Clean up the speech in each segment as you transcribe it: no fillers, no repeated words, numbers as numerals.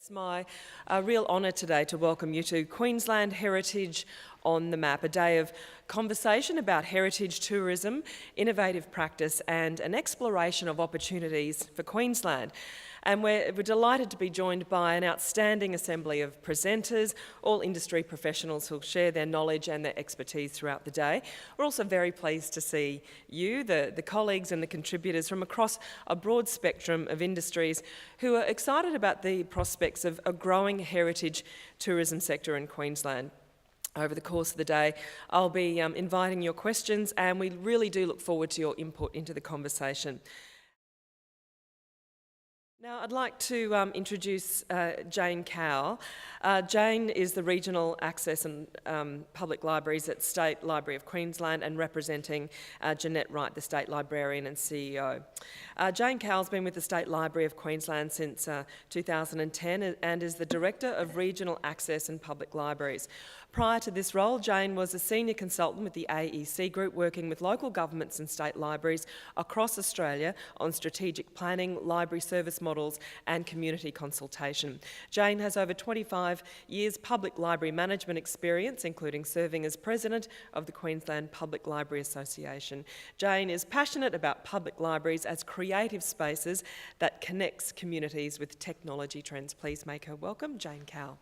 It's my real honour today to welcome you to Queensland Heritage on the Map, a day of conversation about heritage tourism, innovative practice and an exploration of opportunities for Queensland. And we're delighted to be joined by an outstanding assembly of presenters, all industry professionals who'll share their knowledge and their expertise throughout the day. We're also very pleased to see you, the colleagues and the contributors from across a broad spectrum of industries who are excited about the prospects of a growing heritage tourism sector in Queensland. Over the course of the day, I'll be inviting your questions, and we really do look forward to your input into the conversation. Now, I'd like to introduce Jane Cowell. Jane is the Regional Access and Public Libraries at State Library of Queensland and representing Jeanette Wright, the State Librarian and CEO. Jane Cowell's been with the State Library of Queensland since 2010 and is the Director of Regional Access and Public Libraries. Prior to this role, Jane was a senior consultant with the AEC Group, working with local governments and state libraries across Australia on strategic planning, library service models and community consultation. Jane has over 25 years public library management experience, including serving as President of the Queensland Public Library Association. Jane is passionate about public libraries as creative spaces that connects communities with technology trends. Please make her welcome, Jane Cowell.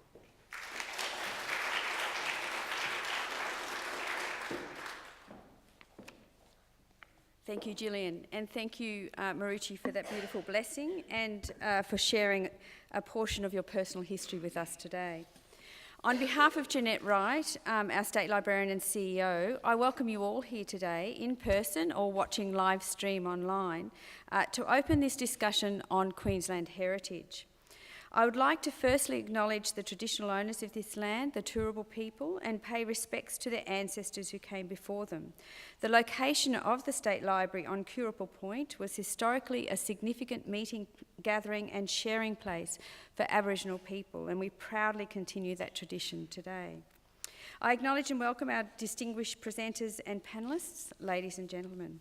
Thank you, Gillian, and thank you, Marucci, for that beautiful blessing and for sharing a portion of your personal history with us today. On behalf of Jeanette Wright, our State Librarian and CEO, I welcome you all here today, in person or watching live stream online, to open this discussion on Queensland heritage. I would like to firstly acknowledge the traditional owners of this land, the Turrbal people, and pay respects to their ancestors who came before them. The location of the State Library on Curricle Point was historically a significant meeting, gathering and sharing place for Aboriginal people, and we proudly continue that tradition today. I acknowledge and welcome our distinguished presenters and panellists, ladies and gentlemen.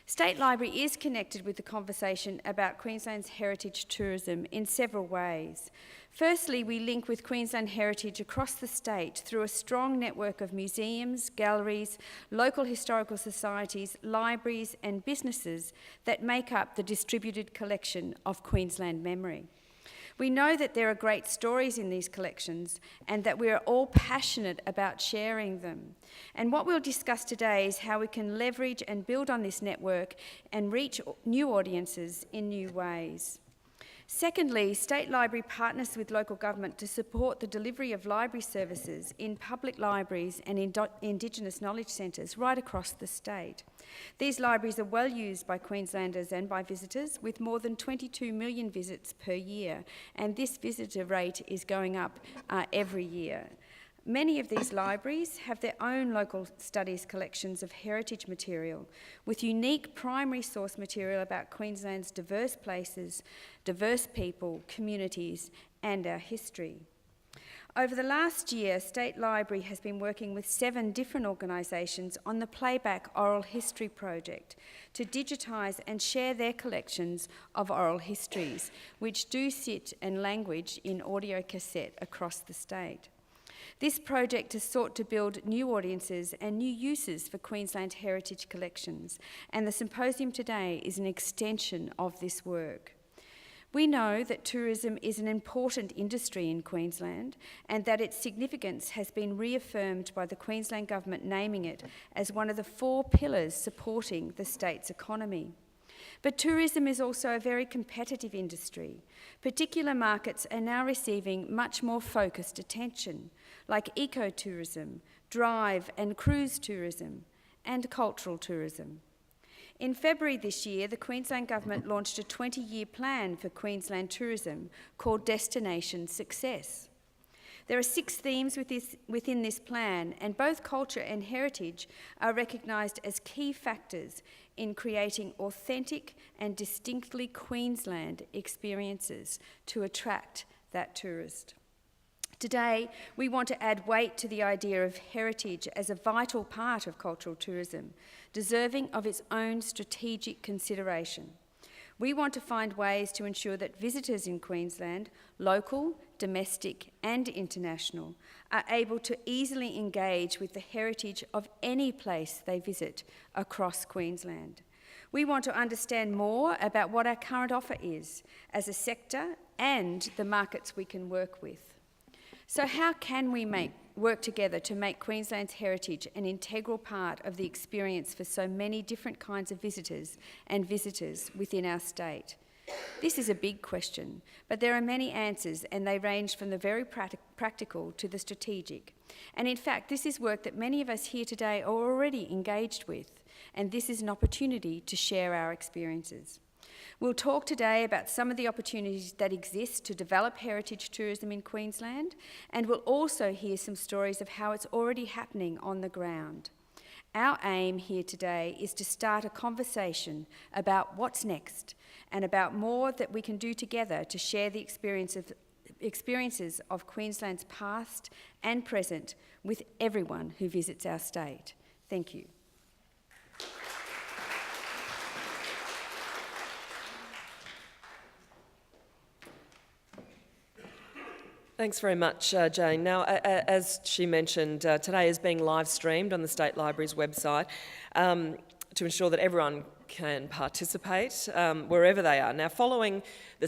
State Library is connected with the conversation about Queensland's heritage tourism in several ways. Firstly, we link with Queensland heritage across the state through a strong network of museums, galleries, local historical societies, libraries and businesses that make up the distributed collection of Queensland memory. We know that there are great stories in these collections and that we are all passionate about sharing them. And what we'll discuss today is how we can leverage and build on this network and reach new audiences in new ways. Secondly, State Library partners with local government to support the delivery of library services in public libraries and Indigenous knowledge centres right across the state. These libraries are well used by Queenslanders and by visitors, with more than 22 million visits per year, and this visitor rate is going up every year. Many of these libraries have their own local studies collections of heritage material, with unique primary source material about Queensland's diverse places, diverse people, communities, and our history. Over the last year, State Library has been working with 7 different organisations on the Playback Oral History Project to digitise and share their collections of oral histories, which do sit and language in audio cassette across the state. This project has sought to build new audiences and new uses for Queensland heritage collections, and the symposium today is an extension of this work. We know that tourism is an important industry in Queensland and that its significance has been reaffirmed by the Queensland Government naming it as one of the 4 pillars supporting the state's economy. But tourism is also a very competitive industry. Particular markets are now receiving much more focused attention, like ecotourism, drive and cruise tourism, and cultural tourism. In February this year, the Queensland Government launched a 20-year plan for Queensland tourism called Destination Success. There are 6 themes within this plan, and both culture and heritage are recognised as key factors in creating authentic and distinctly Queensland experiences to attract that tourist. Today, we want to add weight to the idea of heritage as a vital part of cultural tourism, deserving of its own strategic consideration. We want to find ways to ensure that visitors in Queensland, local, domestic and international, are able to easily engage with the heritage of any place they visit across Queensland. We want to understand more about what our current offer is as a sector and the markets we can work with. So how can we work together to make Queensland's heritage an integral part of the experience for so many different kinds of visitors and visitors within our state? This is a big question, but there are many answers and they range from the very practical to the strategic. And in fact, this is work that many of us here today are already engaged with, and this is an opportunity to share our experiences. We'll talk today about some of the opportunities that exist to develop heritage tourism in Queensland, and we'll also hear some stories of how it's already happening on the ground. Our aim here today is to start a conversation about what's next and about more that we can do together to share the experiences of Queensland's past and present with everyone who visits our state. Thank you. Thanks very much, Jane. Now, as she mentioned, today is being live streamed on the State Library's website to ensure that everyone can participate wherever they are. Now, following today,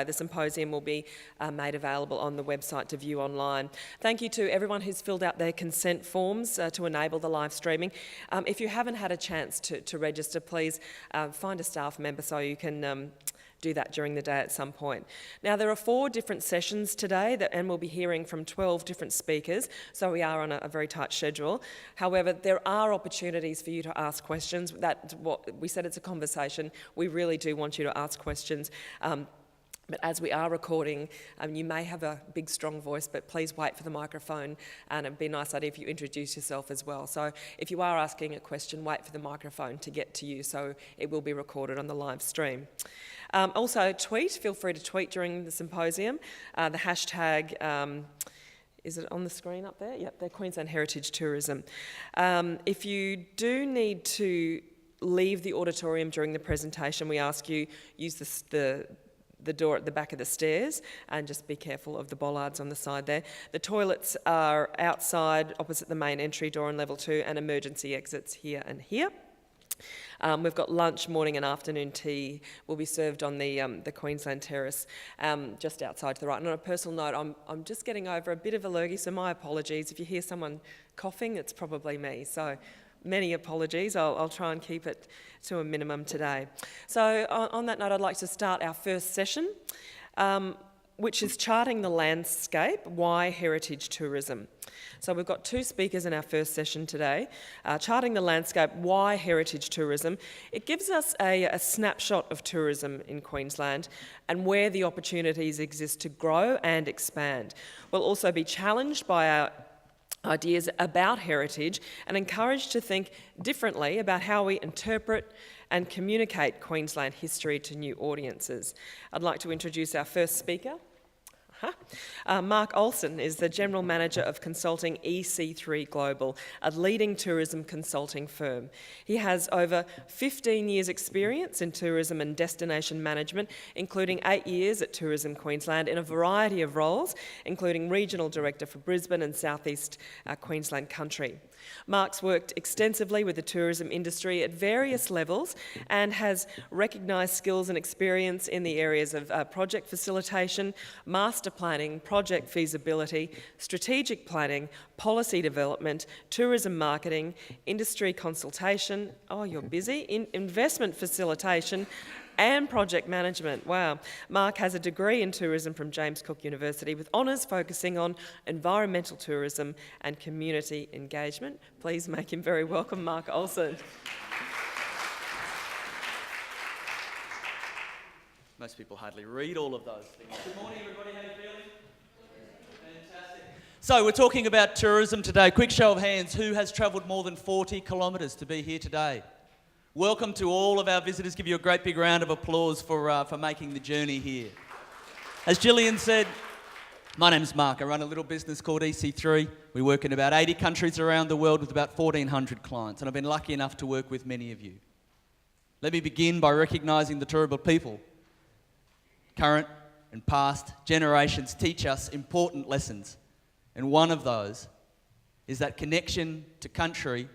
the symposium will be made available on the website to view online. Thank you to everyone who's filled out their consent forms to enable the live streaming. If you haven't had a chance to register, please find a staff member so you can do that during the day at some point. Now, there are 4 different sessions today and we'll be hearing from 12 different speakers, so we are on a very tight schedule. However, there are opportunities for you to ask questions. That's what we said, it's a conversation. We really do want you to ask questions. But as we are recording, you may have a big, strong voice, but please wait for the microphone, and it'd be a nice idea if you introduce yourself as well. So if you are asking a question, wait for the microphone to get to you, so it will be recorded on the live stream. Also, feel free to tweet during the symposium. The hashtag, is it on the screen up there? Yep, the Queensland Heritage Tourism. If you do need to leave the auditorium during the presentation, we ask you use the door at the back of the stairs and just be careful of the bollards on the side there. The toilets are outside opposite the main entry door on level 2 and emergency exits here and here. We've got lunch, morning and afternoon tea will be served on the Queensland Terrace just outside to the right. And on a personal note, I'm just getting over a bit of allergy, so my apologies. If you hear someone coughing, it's probably me. So many apologies. I'll try and keep it to a minimum today. So on that note, I'd like to start our first session, which is Charting the Landscape, Why Heritage Tourism. So we've got 2 speakers in our first session today. Charting the Landscape, Why Heritage Tourism. It gives us a snapshot of tourism in Queensland and where the opportunities exist to grow and expand. We'll also be challenged by our ideas about heritage and encouraged to think differently about how we interpret and communicate Queensland history to new audiences. I'd like to introduce our first speaker. Mark Olsen is the General Manager of Consulting EC3 Global, a leading tourism consulting firm. He has over 15 years' experience in tourism and destination management, including 8 years at Tourism Queensland in a variety of roles, including Regional Director for Brisbane and South East Queensland Country. Mark's worked extensively with the tourism industry at various levels and has recognised skills and experience in the areas of project facilitation, master planning, project feasibility, strategic planning, policy development, tourism marketing, industry consultation, you're busy, investment facilitation, and project management. Wow. Mark has a degree in tourism from James Cook University with honours focusing on environmental tourism and community engagement. Please make him very welcome, Mark Olsen. Most people hardly read all of those things. Good morning, everybody. How are you feeling? Fantastic. So we're talking about tourism today. Quick show of hands. Who has travelled more than 40 kilometres to be here today? Welcome to all of our visitors. Give you a great big round of applause for making the journey here. As Gillian said, my name's Mark. I run a little business called EC3. We work in about 80 countries around the world with about 1,400 clients, and I've been lucky enough to work with many of you. Let me begin by recognising the Turrbal people. Current and past generations teach us important lessons, and one of those is that connection to country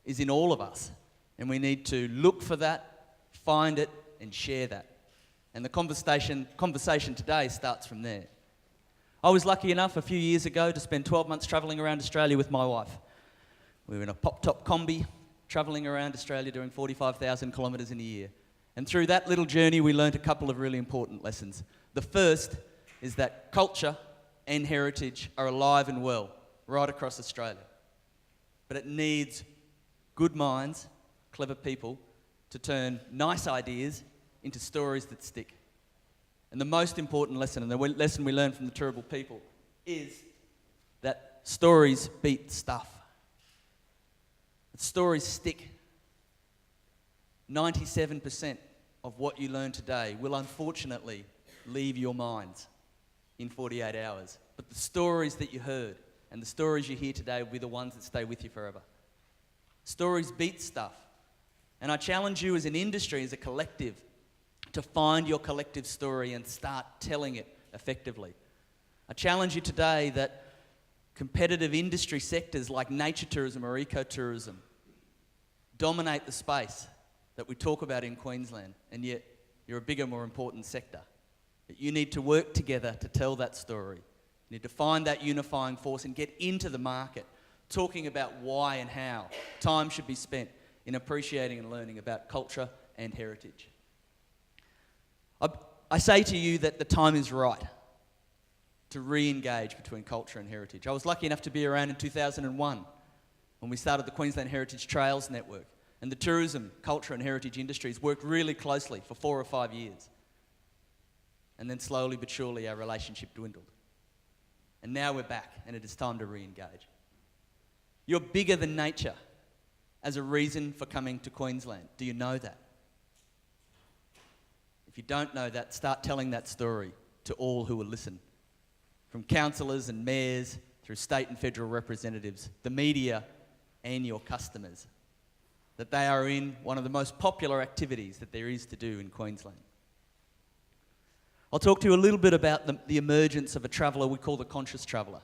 is in all of us, and we need to look for that, find it, and share that. And the conversation today starts from there. I was lucky enough a few years ago to spend 12 months travelling around Australia with my wife. We were in a pop-top combi, travelling around Australia doing 45,000 kilometres in a year. And through that little journey, we learned a couple of really important lessons. The first is that culture and heritage are alive and well right across Australia. But it needs good minds, clever people, to turn nice ideas into stories that stick. And the most important lesson, and the lesson we learn from the Turrbal people, is that stories beat stuff. That stories stick. 97% of what you learn today will unfortunately leave your minds in 48 hours. But the stories that you heard and the stories you hear today will be the ones that stay with you forever. Stories beat stuff. And I challenge you as an industry, as a collective, to find your collective story and start telling it effectively. I challenge you today that competitive industry sectors like nature tourism or ecotourism dominate the space that we talk about in Queensland, and yet you're a bigger, more important sector. That you need to work together to tell that story. You need to find that unifying force and get into the market, talking about why and how time should be spent in appreciating and learning about culture and heritage. I say to you that the time is right to re-engage between culture and heritage. I was lucky enough to be around in 2001 when we started the Queensland Heritage Trails Network, and the tourism, culture and heritage industries worked really closely for 4 or 5 years. And then slowly but surely our relationship dwindled. And now we're back, and it is time to re-engage. You're bigger than nature as a reason for coming to Queensland. Do you know that? If you don't know that, start telling that story to all who will listen. From councillors and mayors, through state and federal representatives, the media and your customers, that they are in one of the most popular activities that there is to do in Queensland. I'll talk to you a little bit about the emergence of a traveller we call the conscious traveller.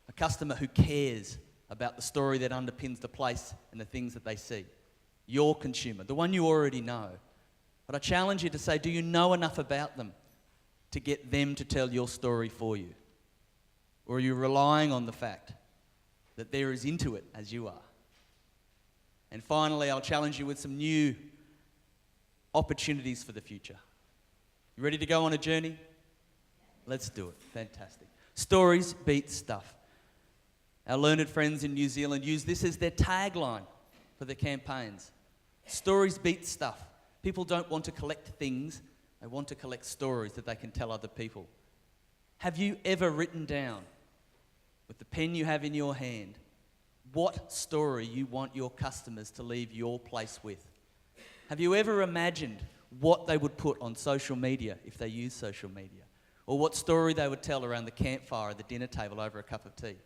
A customer who cares about the story that underpins the place and the things that they see. Your consumer, the one you already know. But I challenge you to say, do you know enough about them to get them to tell your story for you? Or are you relying on the fact that they're as into it as you are? And finally, I'll challenge you with some new opportunities for the future. You ready to go on a journey? Let's do it. Fantastic. Stories beat stuff. Our learned friends in New Zealand use this as their tagline for their campaigns. Stories beat stuff. People don't want to collect things, they want to collect stories that they can tell other people. Have you ever written down, with the pen you have in your hand, what story you want your customers to leave your place with? Have you ever imagined what they would put on social media if they use social media? Or what story they would tell around the campfire at the dinner table over a cup of tea?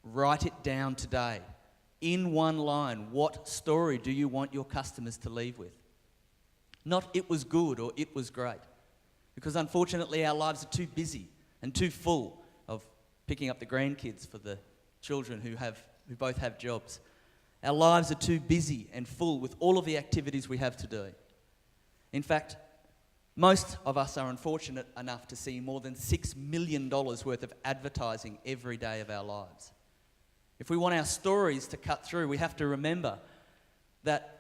Write it down today. In one line, what story do you want your customers to leave with? Not it was good or it was great. Because unfortunately our lives are too busy and too full of picking up the grandkids for the children who both have jobs. Our lives are too busy and full with all of the activities we have to do. In fact, most of us are unfortunate enough to see more than $6 million worth of advertising every day of our lives. If we want our stories to cut through, we have to remember that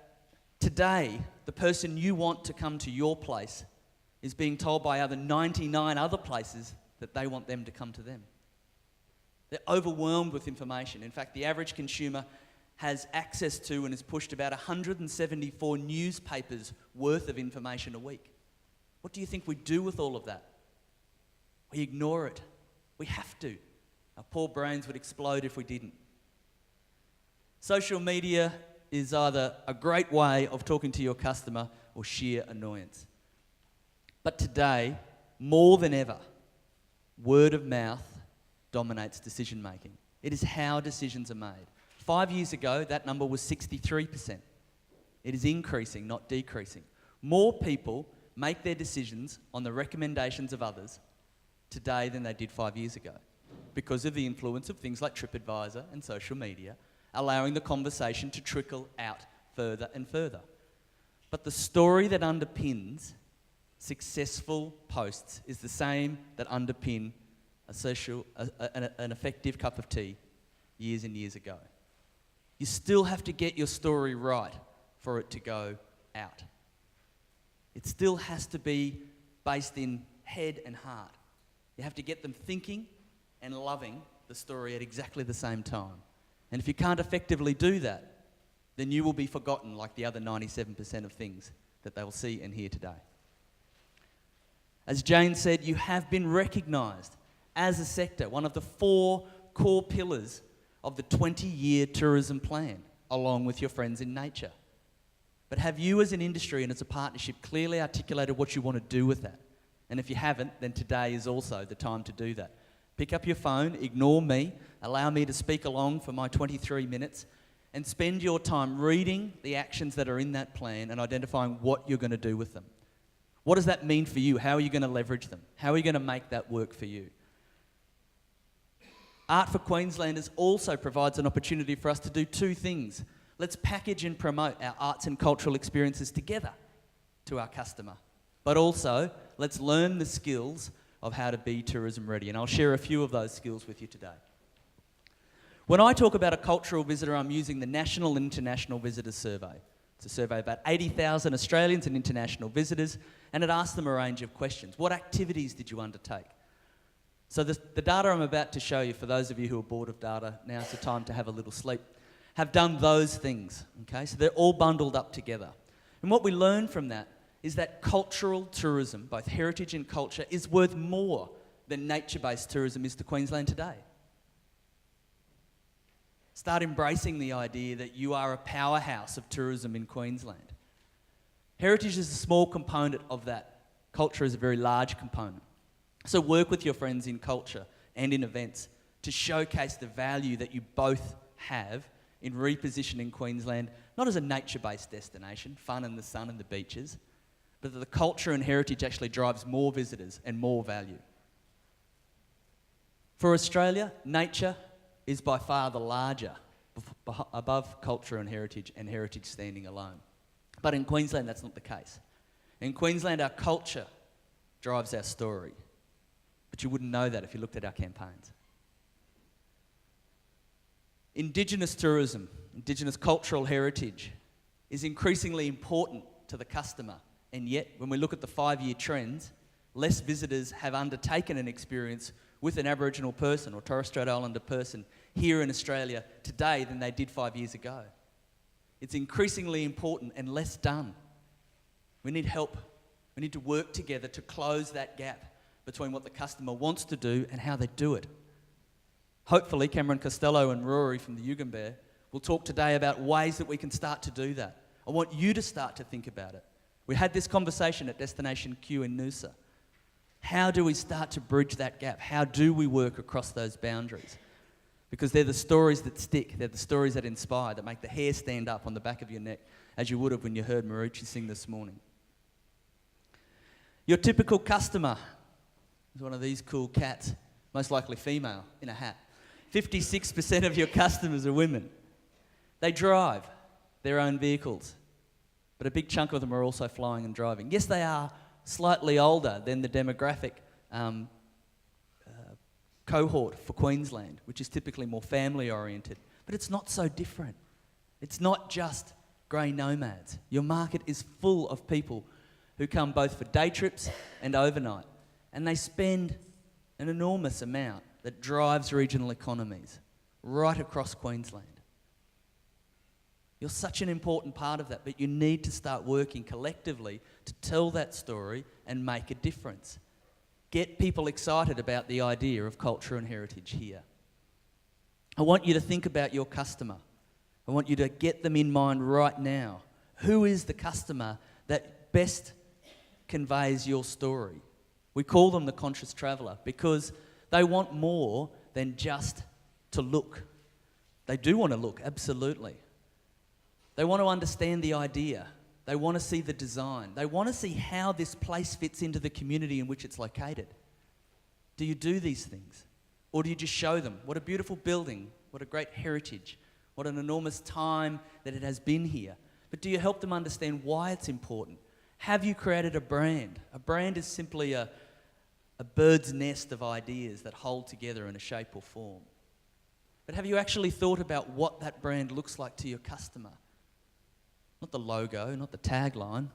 today, the person you want to come to your place is being told by other 99 other places that they want them to come to them. They're overwhelmed with information. In fact, the average consumer has access to and is pushed about 174 newspapers worth of information a week. What do you think we do with all of that? We ignore it. We have to. Our poor brains would explode if we didn't. Social media is either a great way of talking to your customer or sheer annoyance. But today, more than ever, word of mouth dominates decision making. It is how decisions are made. 5 years ago, that number was 63%. It is increasing, not decreasing. More people make their decisions on the recommendations of others today than they did 5 years ago because of the influence of things like TripAdvisor and social media, allowing the conversation to trickle out further and further. But the story that underpins successful posts is the same that underpin an effective cup of tea years and years ago. You still have to get your story right for it to go out. It still has to be based in head and heart. You have to get them thinking and loving the story at exactly the same time. And if you can't effectively do that, then you will be forgotten like the other 97% of things that they will see and hear today. As Jane said, you have been recognised as a sector, one of the 4 core pillars of the 20-year tourism plan, along with your friends in nature. But have you as an industry and as a partnership clearly articulated what you want to do with that? And if you haven't, then today is also the time to do that. Pick up your phone, ignore me, allow me to speak along for my 23 minutes, and spend your time reading the actions that are in that plan and identifying what you're going to do with them. What does that mean for you? How are you going to leverage them? How are you going to make that work for you? Art for Queenslanders also provides an opportunity for us to do 2 things. Let's package and promote our arts and cultural experiences together to our customer. But also, let's learn the skills of how to be tourism ready. And I'll share a few of those skills with you today. When I talk about a cultural visitor, I'm using the National and International Visitors Survey. It's a survey of about 80,000 Australians and international visitors, and it asks them a range of questions. What activities did you undertake? So the data I'm about to show you, for those of you who are bored of data, now's the time to have a little sleep, have done those things, okay? So they're all bundled up together. And what we learn from that is that cultural tourism, both heritage and culture, is worth more than nature-based tourism is to Queensland today. Start embracing the idea that you are a powerhouse of tourism in Queensland. Heritage is a small component of that. Culture is a very large component. So work with your friends in culture and in events to showcase the value that you both have in repositioning Queensland, not as a nature-based destination, fun in the sun and the beaches, but that the culture and heritage actually drives more visitors and more value. For Australia, nature is by far the larger, above culture and heritage standing alone. But in Queensland, that's not the case. In Queensland, our culture drives our story. But you wouldn't know that if you looked at our campaigns. Indigenous tourism, Indigenous cultural heritage, is increasingly important to the customer. And yet, when we look at the 5-year trends, less visitors have undertaken an experience with an Aboriginal person or Torres Strait Islander person here in Australia today than they did 5 years ago. It's increasingly important and less done. We need help. We need to work together to close that gap between what the customer wants to do and how they do it. Hopefully, Cameron Costello and Rory from the Yugambeh will talk today about ways that we can start to do that. I want you to start to think about it. We had this conversation at Destination Q in Noosa. How do we start to bridge that gap? How do we work across those boundaries? Because they're the stories that stick, they're the stories that inspire, that make the hair stand up on the back of your neck, as you would have when you heard Marucci sing this morning. Your typical customer is one of these cool cats, most likely female, in a hat. 56% of your customers are women. They drive their own vehicles, but a big chunk of them are also flying and driving. Yes, they are slightly older than the demographic cohort for Queensland, which is typically more family-oriented, but it's not so different. It's not just grey nomads. Your market is full of people who come both for day trips and overnight, and they spend an enormous amount that drives regional economies right across Queensland. You're such an important part of that, but you need to start working collectively to tell that story and make a difference. Get people excited about the idea of culture and heritage here. I want you to think about your customer. I want you to get them in mind right now. Who is the customer that best conveys your story? We call them the conscious traveller because they want more than just to look. They do want to look, absolutely. They want to understand the idea. They want to see the design. They want to see how this place fits into the community in which it's located. Do you do these things? Or do you just show them what a beautiful building, what a great heritage, what an enormous time that it has been here? But do you help them understand why it's important? Have you created a brand? A brand is simply a bird's nest of ideas that hold together in a shape or form. But have you actually thought about what that brand looks like to your customer? Not the logo, not the tagline,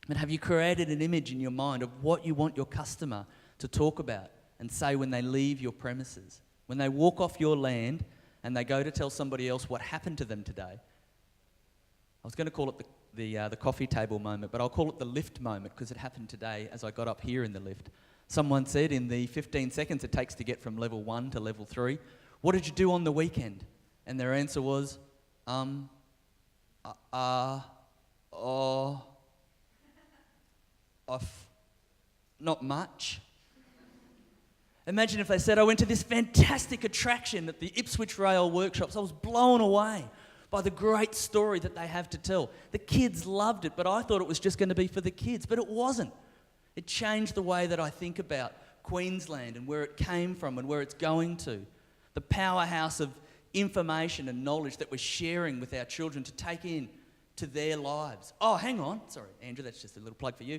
but have you created an image in your mind of what you want your customer to talk about and say when they leave your premises? When they walk off your land and they go to tell somebody else what happened to them today. I was going to call it the coffee table moment, but I'll call it the lift moment because it happened today as I got up here in the lift. Someone said in the 15 seconds it takes to get from level 1 to level 3, what did you do on the weekend? And their answer was, not much. Imagine if they said, I went to this fantastic attraction at the Ipswich Rail Workshops. I was blown away by the great story that they have to tell. The kids loved it, but I thought it was just going to be for the kids, but it wasn't. It changed the way that I think about Queensland and where it came from and where it's going to. The powerhouse of information and knowledge that we're sharing with our children to take in to their lives. Oh, hang on. Sorry, Andrew, that's just a little plug for you.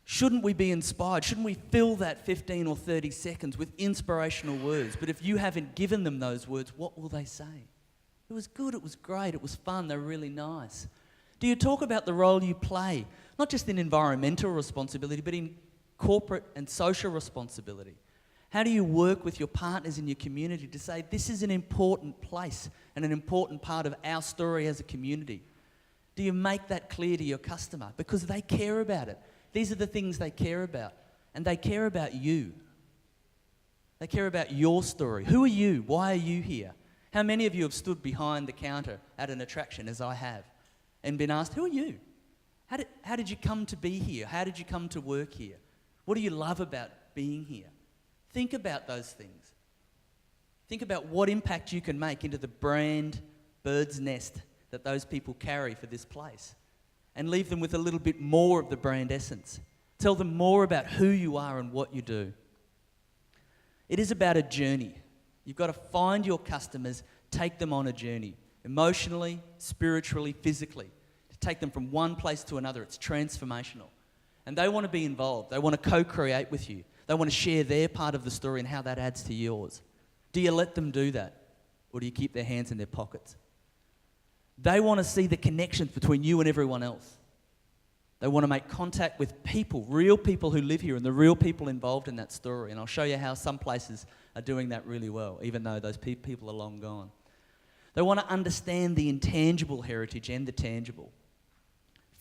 Shouldn't we be inspired? Shouldn't we fill that 15 or 30 seconds with inspirational words? But if you haven't given them those words, what will they say? It was good, it was great, it was fun, they were really nice. Do you talk about the role you play, not just in environmental responsibility, but in corporate and social responsibility? How do you work with your partners in your community to say this is an important place and an important part of our story as a community? Do you make that clear to your customer? Because they care about it. These are the things they care about. And they care about you. They care about your story. Who are you? Why are you here? How many of you have stood behind the counter at an attraction, as I have, and been asked, who are you? How did you come to be here? How did you come to work here? What do you love about being here? Think about those things. Think about what impact you can make into the brand bird's nest that those people carry for this place. And leave them with a little bit more of the brand essence. Tell them more about who you are and what you do. It is about a journey. You've got to find your customers, take them on a journey. Emotionally, spiritually, physically. To take them from one place to another. It's transformational. And they want to be involved. They want to co-create with you. They want to share their part of the story and how that adds to yours. Do you let them do that? Or do you keep their hands in their pockets? They want to see the connections between you and everyone else. They want to make contact with people, real people who live here and the real people involved in that story. And I'll show you how some places are doing that really well, even though those people are long gone. They want to understand the intangible heritage and the tangible.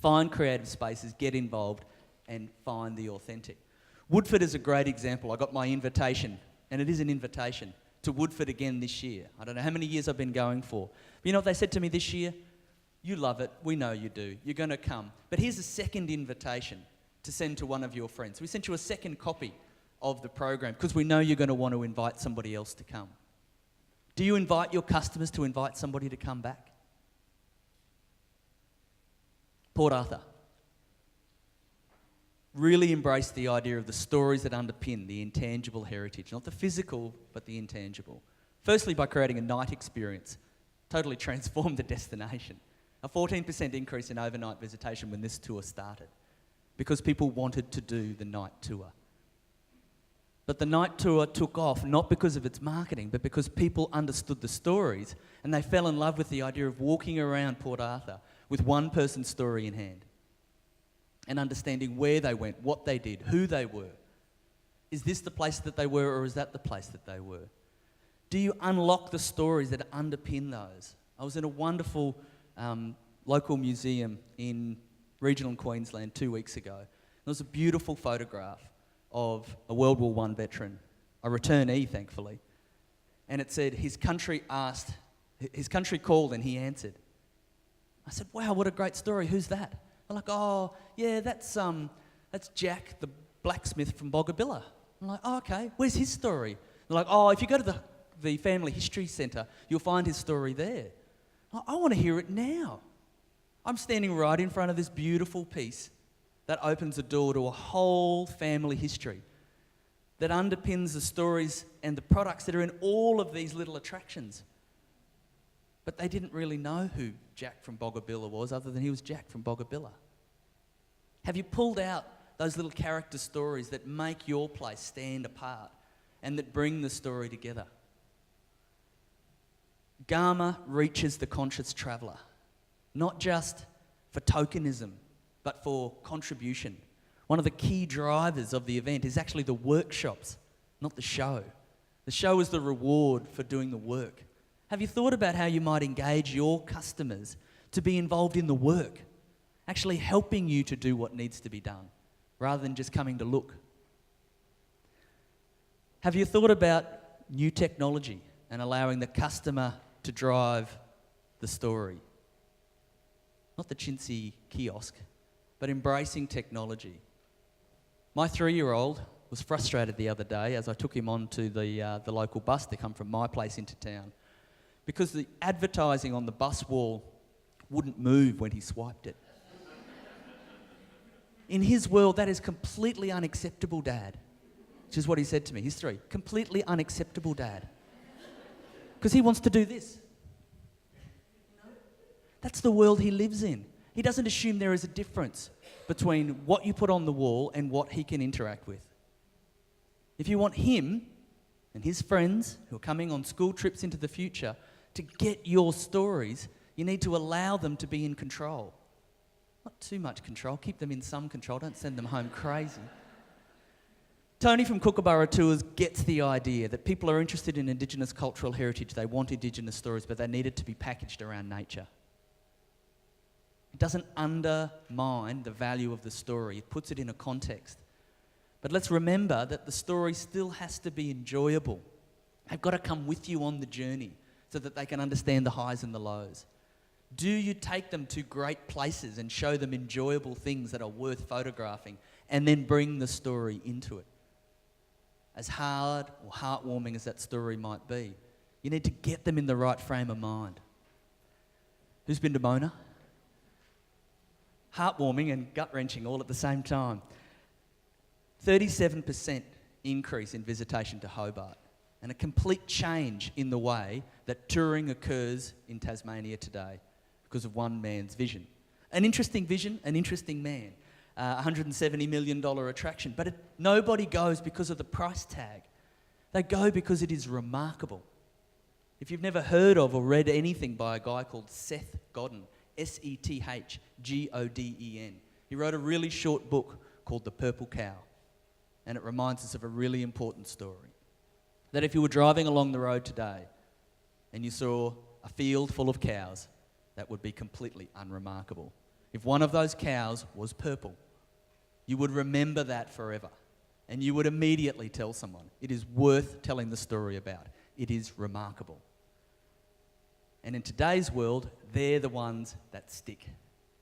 Find creative spaces, get involved, and find the authentic. Woodford is a great example. I got my invitation, and it is an invitation, to Woodford again this year. I don't know how many years I've been going for. But you know what they said to me this year? You love it. We know you do. You're going to come. But here's a second invitation to send to one of your friends. We sent you a second copy of the program because we know you're going to want to invite somebody else to come. Do you invite your customers to invite somebody to come back? Port Arthur. Really embrace the idea of the stories that underpin the intangible heritage, not the physical, but the intangible. Firstly, by creating a night experience, totally transformed the destination. A 14% increase in overnight visitation when this tour started, because people wanted to do the night tour. But the night tour took off not because of its marketing, but because people understood the stories and they fell in love with the idea of walking around Port Arthur with one person's story in hand. And understanding where they went, what they did, who they were. Is this the place that they were, or is that the place that they were? Do you unlock the stories that underpin those? I was in a wonderful local museum in regional Queensland 2 weeks ago. There was a beautiful photograph of a World War I veteran, a returnee, thankfully. And it said, his country called and he answered. I said, wow, what a great story, who's that? They're like, oh, yeah, that's Jack, the blacksmith from Boggabilla. I'm like, oh, okay, where's his story? They're like, oh, if you go to the Family History Centre, you'll find his story there. I want to hear it now. I'm standing right in front of this beautiful piece that opens the door to a whole family history that underpins the stories and the products that are in all of these little attractions. But they didn't really know who Jack from Boggabilla was, other than he was Jack from Boggabilla. Have you pulled out those little character stories that make your place stand apart and that bring the story together? Garma reaches the conscious traveller, not just for tokenism, but for contribution. One of the key drivers of the event is actually the workshops, not the show. The show is the reward for doing the work. Have you thought about how you might engage your customers to be involved in the work, actually helping you to do what needs to be done, rather than just coming to look? Have you thought about new technology and allowing the customer to drive the story? Not the chintzy kiosk, but embracing technology. My 3-year-old was frustrated the other day as I took him onto the local bus to come from my place into town, because the advertising on the bus wall wouldn't move when he swiped it. In his world, that is completely unacceptable, Dad. Which is what he said to me. He's 3. Completely unacceptable, Dad. Because he wants to do this. That's the world he lives in. He doesn't assume there is a difference between what you put on the wall and what he can interact with. If you want him and his friends who are coming on school trips into the future to get your stories, you need to allow them to be in control. Not too much control, keep them in some control, don't send them home crazy. Tony from Kookaburra Tours gets the idea that people are interested in Indigenous cultural heritage, they want Indigenous stories, but they need it to be packaged around nature. It doesn't undermine the value of the story, it puts it in a context. But let's remember that the story still has to be enjoyable. They've got to come with you on the journey so that they can understand the highs and the lows. Do you take them to great places and show them enjoyable things that are worth photographing and then bring the story into it? As hard or heartwarming as that story might be, you need to get them in the right frame of mind. Who's been to Mona? Heartwarming and gut-wrenching all at the same time. 37% increase in visitation to Hobart, and a complete change in the way that touring occurs in Tasmania today because of one man's vision. An interesting vision, an interesting man. $170 million attraction. But nobody goes because of the price tag. They go because it is remarkable. If you've never heard of or read anything by a guy called Seth Godin, Sethgodden, he wrote a really short book called The Purple Cow, and it reminds us of a really important story. That if you were driving along the road today and you saw a field full of cows, that would be completely unremarkable. If one of those cows was purple, you would remember that forever, and you would immediately tell someone. It is worth telling the story about. It is remarkable. And in today's world, they're the ones that stick.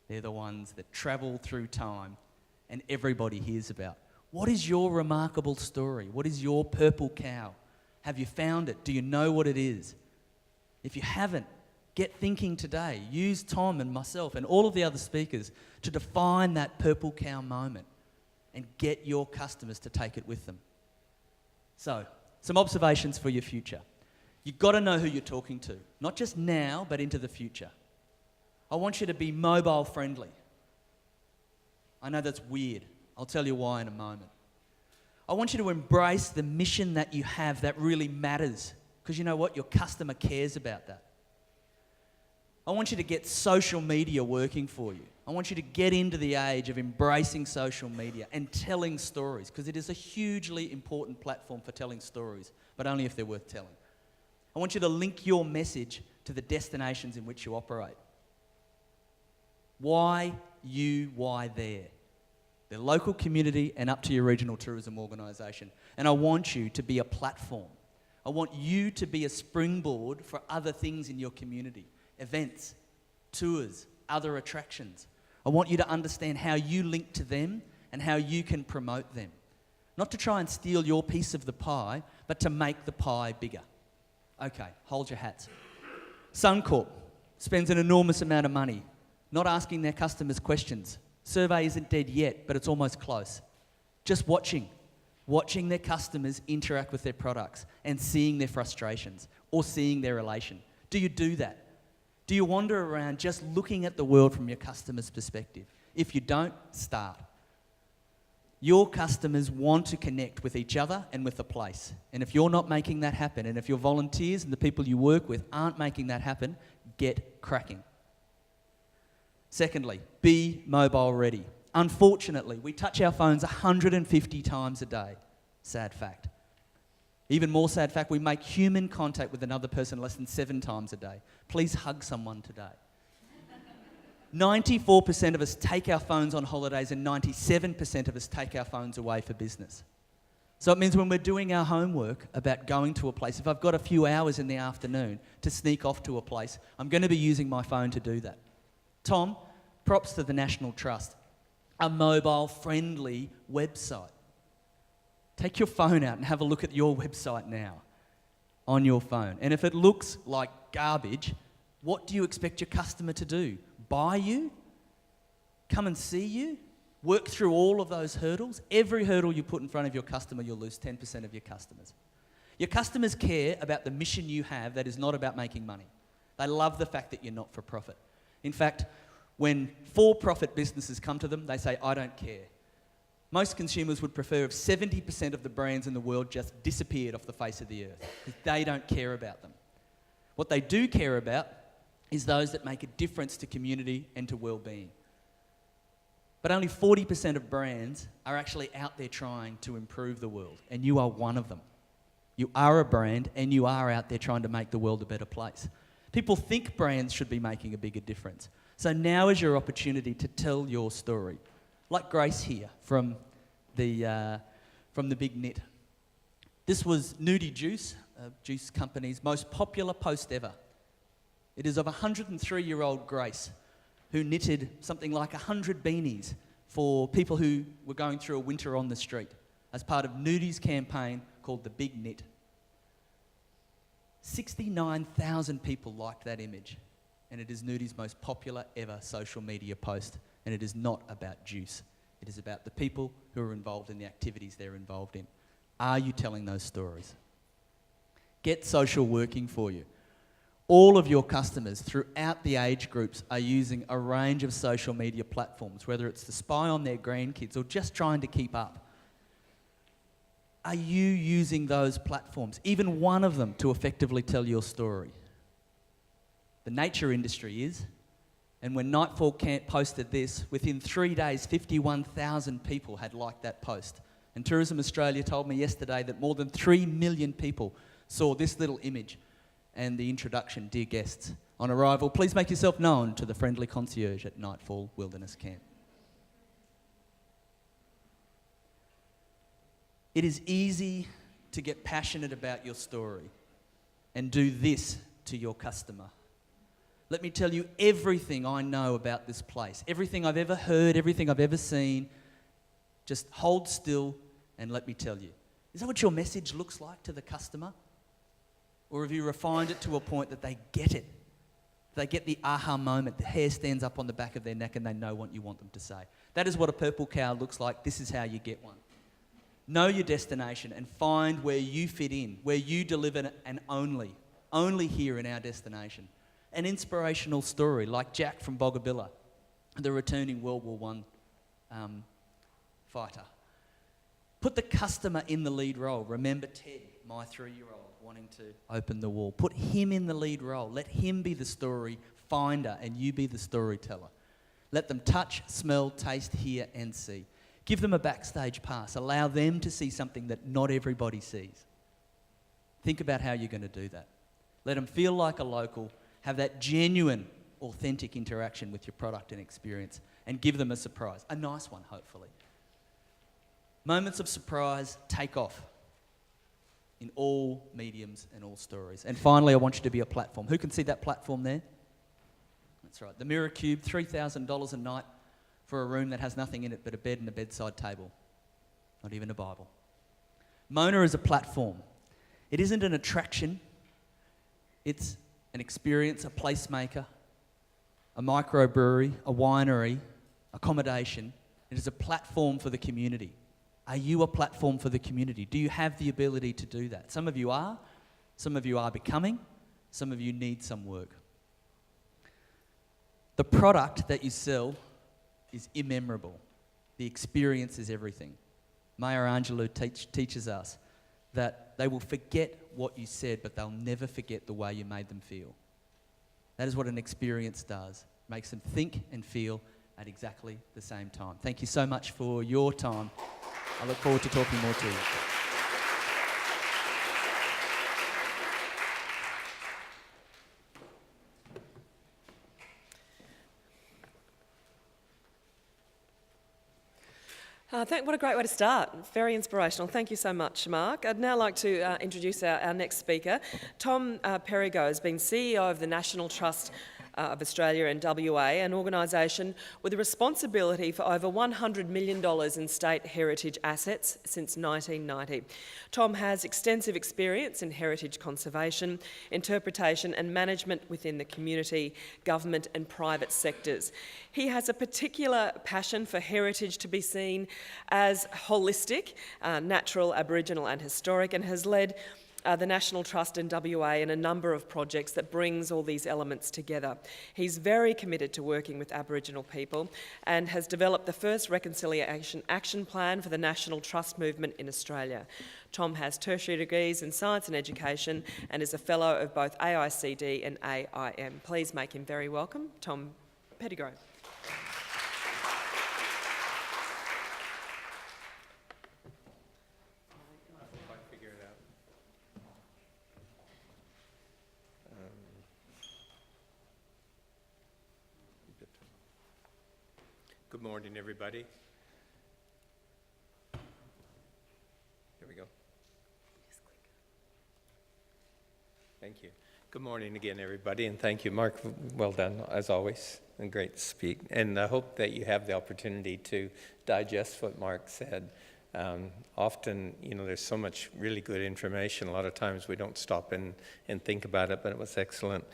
They're the ones that travel through time and everybody hears about. What is your remarkable story? What is your purple cow? Have you found it? Do you know what it is? If you haven't, get thinking today. Use Tom and myself and all of the other speakers to define that purple cow moment and get your customers to take it with them. So, some observations for your future. You've got to know who you're talking to, not just now, but into the future. I want you to be mobile friendly. I know that's weird. I'll tell you why in a moment. I want you to embrace the mission that you have that really matters, because you know what? Your customer cares about that. I want you to get social media working for you. I want you to get into the age of embracing social media and telling stories, because it is a hugely important platform for telling stories, but only if they're worth telling. I want you to link your message to the destinations in which you operate. Why you, why there? The local community and up to your regional tourism organisation. And I want you to be a platform. I want you to be a springboard for other things in your community. Events, tours, other attractions. I want you to understand how you link to them and how you can promote them. Not to try and steal your piece of the pie, but to make the pie bigger. Okay, hold your hats. Suncorp, spends an enormous amount of money not asking their customers questions. Survey isn't dead yet, but it's almost close. Just watching their customers interact with their products and seeing their frustrations or seeing their relation. Do you do that? Do you wander around just looking at the world from your customer's perspective? If you don't, start. Your customers want to connect with each other and with the place. And if you're not making that happen, and if your volunteers and the people you work with aren't making that happen, get cracking. Secondly, be mobile ready. Unfortunately, we touch our phones 150 times a day. Sad fact. Even more sad fact, we make human contact with another person less than 7 times a day. Please hug someone today. 94% of us take our phones on holidays and 97% of us take our phones away for business. So it means when we're doing our homework about going to a place, if I've got a few hours in the afternoon to sneak off to a place, I'm going to be using my phone to do that. Tom, props to the National Trust. A mobile-friendly website. Take your phone out and have a look at your website now on your phone. And if it looks like garbage, what do you expect your customer to do? Buy you? Come and see you? Work through all of those hurdles? Every hurdle you put in front of your customer, you'll lose 10% of your customers. Your customers care about the mission you have that is not about making money. They love the fact that you're not for profit. In fact, when for-profit businesses come to them, they say, I don't care. Most consumers would prefer if 70% of the brands in the world just disappeared off the face of the earth, because they don't care about them. What they do care about is those that make a difference to community and to well-being. But only 40% of brands are actually out there trying to improve the world, and you are one of them. You are a brand, and you are out there trying to make the world a better place. People think brands should be making a bigger difference. So now is your opportunity to tell your story. Like Grace here from the Big Knit. This was Nudie Juice, a juice company's most popular post ever. It is of 103-year-old Grace, who knitted something like 100 beanies for people who were going through a winter on the street as part of Nudie's campaign called The Big Knit. 69,000 people liked that image, and it is Nudie's most popular ever social media post, and it is not about juice. It is about the people who are involved in the activities they're involved in. Are you telling those stories? Get social working for you. All of your customers throughout the age groups are using a range of social media platforms, whether it's to spy on their grandkids or just trying to keep up. Are you using those platforms, even one of them, to effectively tell your story? The nature industry is, and when Nightfall Camp posted this, within 3 days, 51,000 people had liked that post. And Tourism Australia told me yesterday that more than 3 million people saw this little image and the introduction, dear guests. On arrival, please make yourself known to the friendly concierge at Nightfall Wilderness Camp. It is easy to get passionate about your story and do this to your customer. Let me tell you everything I know about this place, everything I've ever heard, everything I've ever seen. Just hold still and let me tell you. Is that what your message looks like to the customer? Or have you refined it to a point that they get it? They get the aha moment, the hair stands up on the back of their neck and they know what you want them to say. That is what a purple cow looks like. This is how you get one. Know your destination and find where you fit in, where you deliver an only here in our destination. An inspirational story like Jack from Boggabilla, the returning World War I fighter. Put the customer in the lead role. Remember Ted, my 3-year-old, wanting to open the wall. Put him in the lead role. Let him be the story finder and you be the storyteller. Let them touch, smell, taste, hear and see. Give them a backstage pass. Allow them to see something that not everybody sees. Think about how you're going to do that. Let them feel like a local. Have that genuine, authentic interaction with your product and experience and give them a surprise. A nice one, hopefully. Moments of surprise take off in all mediums and all stories. And finally, I want you to be a platform. Who can see that platform there? That's right. The Mirror Cube, $3,000 a night for a room that has nothing in it but a bed and a bedside table. Not even a Bible. Mona is a platform. It isn't an attraction. It's an experience, a placemaker, a microbrewery, a winery, accommodation. It is a platform for the community. Are you a platform for the community? Do you have the ability to do that? Some of you are becoming, some of you need some work. The product that you sell is immemorable. The experience is everything. Maya Angelou teaches us that they will forget what you said, but they'll never forget the way you made them feel. That is what an experience does. It makes them think and feel at exactly the same time. Thank you so much for your time. I look forward to talking more to you. What a great way to start. Very inspirational. Thank you so much, Mark. I'd now like to introduce our next speaker. Tom Perrigo has been CEO of the National Trust of Australia and WA, an organisation with a responsibility for over $100 million in state heritage assets since 1990. Tom has extensive experience in heritage conservation, interpretation and management within the community, government and private sectors. He has a particular passion for heritage to be seen as holistic, natural, Aboriginal and historic, and has led the National Trust in WA in a number of projects that brings all these elements together. He's very committed to working with Aboriginal people and has developed the first reconciliation action plan for the National Trust movement in Australia. Tom has tertiary degrees in science and education and is a fellow of both AICD and AIM. Please make him very welcome, Tom Perrigo. Good morning, everybody. Here we go. Thank you. Good morning again, everybody, and thank you, Mark. Well done, as always, and great to speak. And I hope that you have the opportunity to digest what Mark said. Often, there's so much really good information. A lot of times we don't stop and think about it, but it was excellent.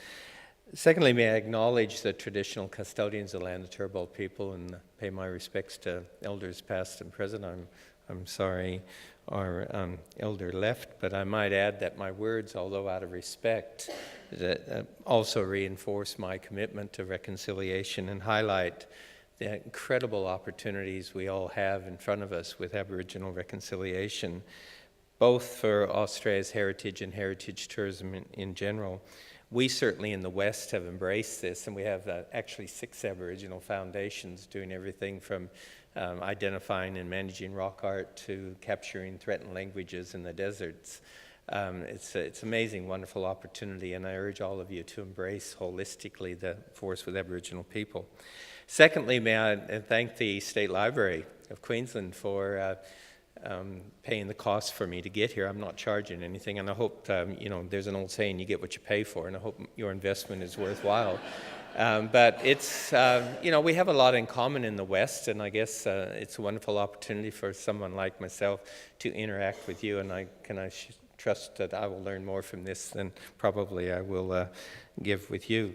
Secondly, may I acknowledge the traditional custodians of land, the Turrbal people, and pay my respects to elders past and present. I'm sorry our elder left, but I might add that my words, although out of respect, also reinforce my commitment to reconciliation and highlight the incredible opportunities we all have in front of us with Aboriginal reconciliation, both for Australia's heritage and heritage tourism in general. We certainly in the West have embraced this, and we have actually 6 Aboriginal foundations doing everything from identifying and managing rock art to capturing threatened languages in the deserts. It's amazing, wonderful opportunity, and I urge all of you to embrace holistically the force with Aboriginal people. Secondly, may I thank the State Library of Queensland for paying the cost for me to get here. I'm not charging anything, and I hope, there's an old saying, you get what you pay for, and I hope your investment is worthwhile. But it's, we have a lot in common in the West, and I guess it's a wonderful opportunity for someone like myself to interact with you, and I trust that I will learn more from this than probably I will give with you.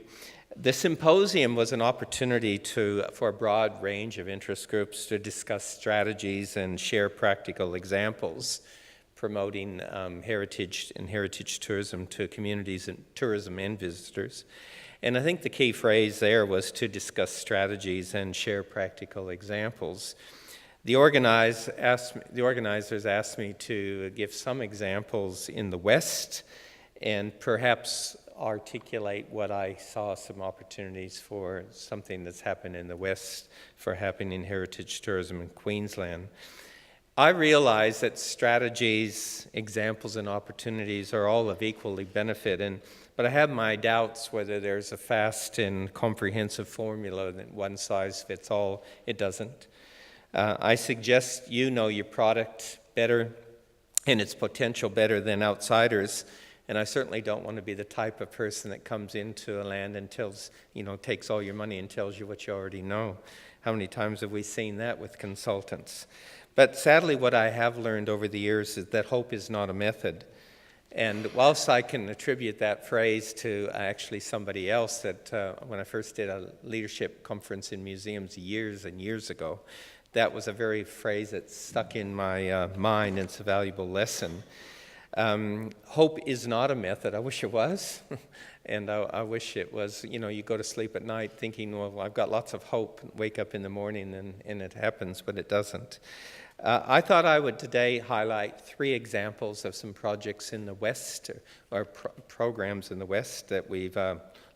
The symposium was an opportunity for a broad range of interest groups to discuss strategies and share practical examples promoting heritage and heritage tourism to communities and tourism and visitors. And I think the key phrase there was to discuss strategies and share practical examples. The organizers asked me to give some examples in the West and perhaps articulate what I saw some opportunities for something that's happened in the West for happening in heritage tourism in Queensland. I realize that strategies, examples, and opportunities are all of equally benefit, but I have my doubts whether there's a fast and comprehensive formula that one size fits all. It doesn't. I suggest you know your product better and its potential better than outsiders. And I certainly don't want to be the type of person that comes into a land and takes all your money and tells you what you already know. How many times have we seen that with consultants? But sadly, what I have learned over the years is that hope is not a method. And whilst I can attribute that phrase to actually somebody else, that when I first did a leadership conference in museums years and years ago, that was a very phrase that stuck in my mind, and it's a valuable lesson. Hope is not a method. I wish it was. And I wish it was, you go to sleep at night thinking, well, I've got lots of hope, wake up in the morning and it happens, but it doesn't. I thought I would today highlight 3 examples of some projects in the West, or programs in the West that we've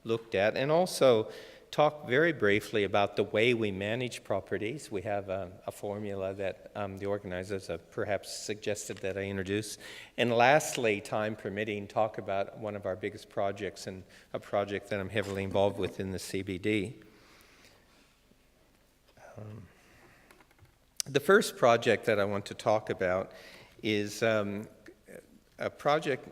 looked at, and also talk very briefly about the way we manage properties. We have a formula that the organizers have perhaps suggested that I introduce. And lastly, time permitting, talk about one of our biggest projects, and a project that I'm heavily involved with in the CBD. The first project that I want to talk about is a project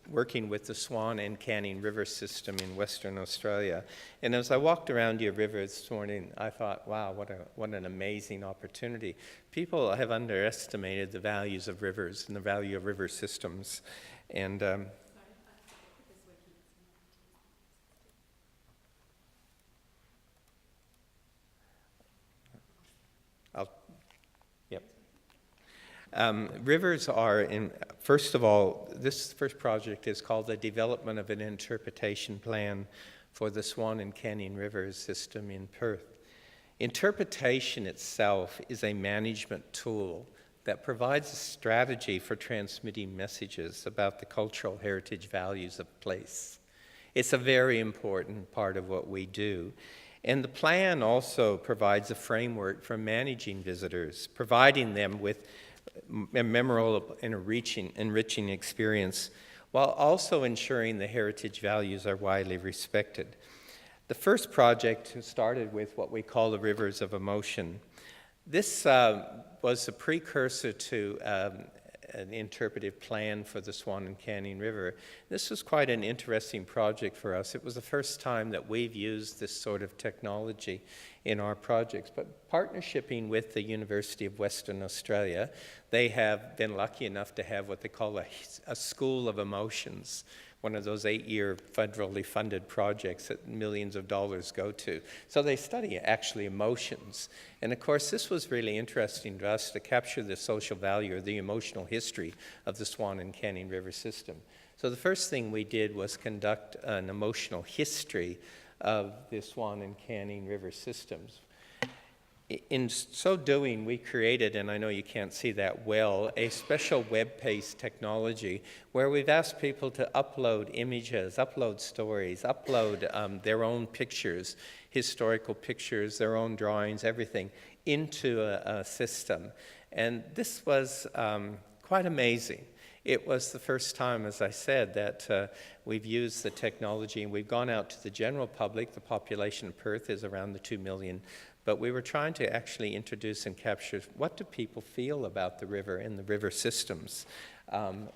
working with the Swan and Canning River system in Western Australia. And as I walked around your river this morning, I thought, wow, what an amazing opportunity. People have underestimated the values of rivers and the value of river systems. And rivers are, first of all, this first project is called the Development of an Interpretation Plan for the Swan and Canning River system in Perth. Interpretation itself is a management tool that provides a strategy for transmitting messages about the cultural heritage values of a place. It's a very important part of what we do. And the plan also provides a framework for managing visitors, providing them with a memorable and enriching experience, while also ensuring the heritage values are widely respected. The first project started with what we call the Rivers of Emotion. This was a precursor to an interpretive plan for the Swan and Canning River. This was quite an interesting project for us. It was the first time that we've used this sort of technology in our projects, but partnershiping with the University of Western Australia, they have been lucky enough to have what they call a School of Emotions, one of those 8-year federally funded projects that millions of dollars go to. So they study actually emotions. And of course, this was really interesting to us to capture the social value or the emotional history of the Swan and Canning River system. So the first thing we did was conduct an emotional history of the Swan and Canning River systems. In so doing, we created, and I know you can't see that well, a special web-based technology where we've asked people to upload images, upload stories, upload their own pictures, historical pictures, their own drawings, everything, into a system. And this was quite amazing. It was the first time, as I said, that we've used the technology, and we've gone out to the general public. The population of Perth is around the 2 million. But we were trying to actually introduce and capture what do people feel about the river and the river systems. I'm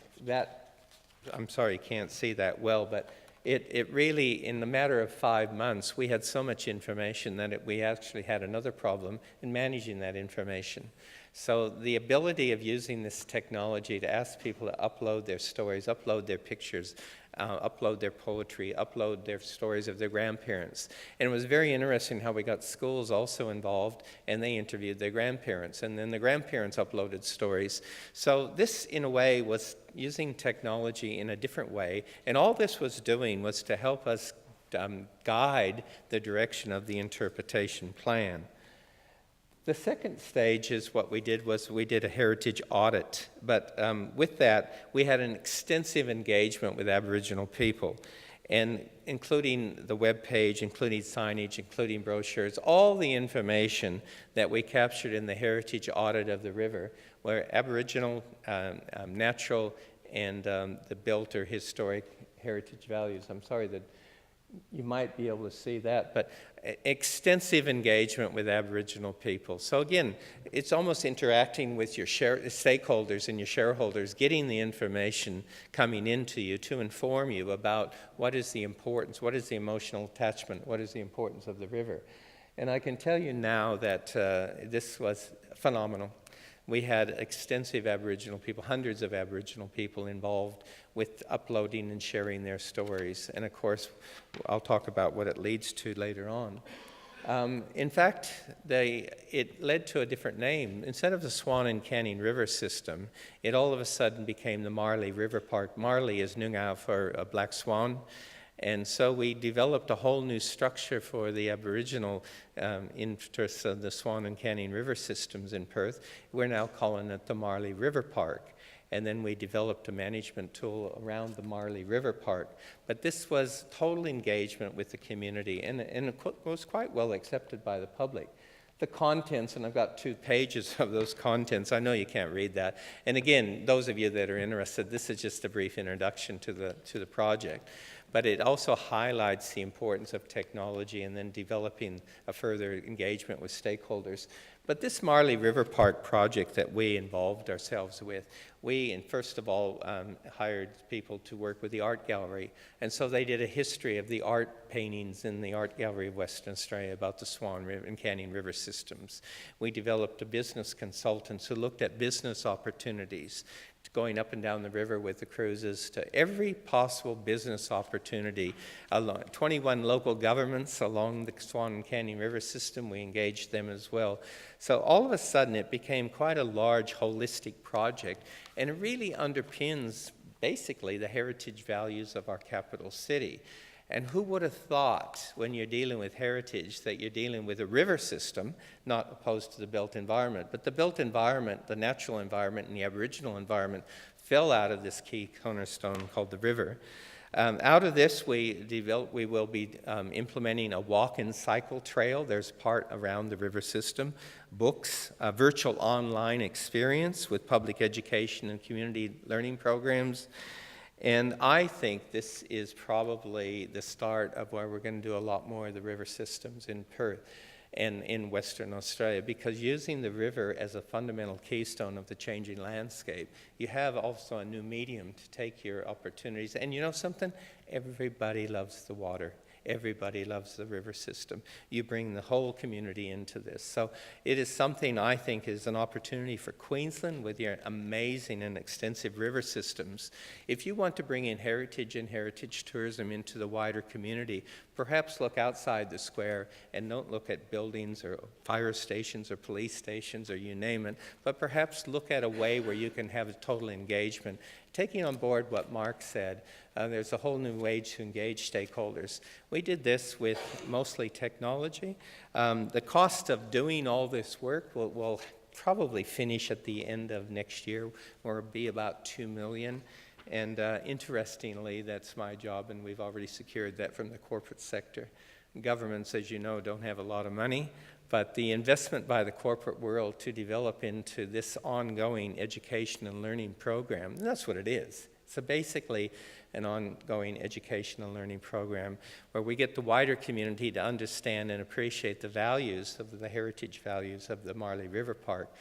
sorry you can't see that well, but it really, in the matter of 5 months, we had so much information that we actually had another problem in managing that information. So the ability of using this technology to ask people to upload their stories, upload their pictures, upload their poetry, upload their stories of their grandparents. And it was very interesting how we got schools also involved, and they interviewed their grandparents, and then the grandparents uploaded stories. So this, in a way, was using technology in a different way, and all this was doing was to help us guide the direction of the interpretation plan. The second stage is what we did was we did a heritage audit, but with that we had an extensive engagement with Aboriginal people, and including the web page, including signage, including brochures, all the information that we captured in the heritage audit of the river were Aboriginal, natural, and the built or historic heritage values. I'm sorry that you might be able to see that, but extensive engagement with Aboriginal people. So again, it's almost interacting with your stakeholders and your shareholders, getting the information coming into you to inform you about what is the importance, what is the emotional attachment, what is the importance of the river. And I can tell you now that this was phenomenal. we had extensive Aboriginal people, hundreds of Aboriginal people involved with uploading and sharing their stories. And of course, I'll talk about what it leads to later on. In fact, it led to a different name. Instead of the Swan and Canning River system, it all of a sudden became the Marley River Park. Marley is Noongar for a black swan. And so we developed a whole new structure for the Aboriginal interests of the Swan and Canning River systems in Perth. We're now calling it the Marley River Park. And then we developed a management tool around the Marley River Park. But this was total engagement with the community, and it was quite well accepted by the public. The contents, and I've got 2 pages of those contents. I know you can't read that. And again, those of you that are interested, this is just a brief introduction to the project. But it also highlights the importance of technology and then developing a further engagement with stakeholders. But this Marley River Park project that we involved ourselves with, we, first of all, hired people to work with the art gallery. And so they did a history of the art paintings in the Art Gallery of Western Australia about the Swan River and Canning River systems. We developed a business consultant who looked at business opportunities, going up and down the river with the cruises to every possible business opportunity. 21 local governments along the Swan and Canning River system, we engaged them as well. So all of a sudden it became quite a large holistic project, and it really underpins basically the heritage values of our capital city. And who would have thought, when you're dealing with heritage, that you're dealing with a river system, not opposed to the built environment. But the built environment, the natural environment, and the Aboriginal environment fell out of this key cornerstone called the river. Out of this, we will be implementing a walk and cycle trail. There's part around the river system, books, a virtual online experience with public education and community learning programs. And I think this is probably the start of where we're going to do a lot more of the river systems in Perth and in Western Australia, because using the river as a fundamental keystone of the changing landscape, you have also a new medium to take your opportunities. And you know something? Everybody loves the water. Everybody loves the river system. You bring the whole community into this. So it is something I think is an opportunity for Queensland with your amazing and extensive river systems. If you want to bring in heritage and heritage tourism into the wider community, perhaps look outside the square and don't look at buildings or fire stations or police stations or you name it, but perhaps look at a way where you can have a total engagement. Taking on board what Mark said, there's a whole new way to engage stakeholders. We did this with mostly technology. The cost of doing all this work will probably finish at the end of next year, or be about $2 million. And interestingly, that's my job, and we've already secured that from the corporate sector. Governments, as you know, don't have a lot of money, but the investment by the corporate world to develop into this ongoing education and learning program, that's what it is. So basically an ongoing education and learning program where we get the wider community to understand and appreciate the values of the heritage values of the Marley River Park.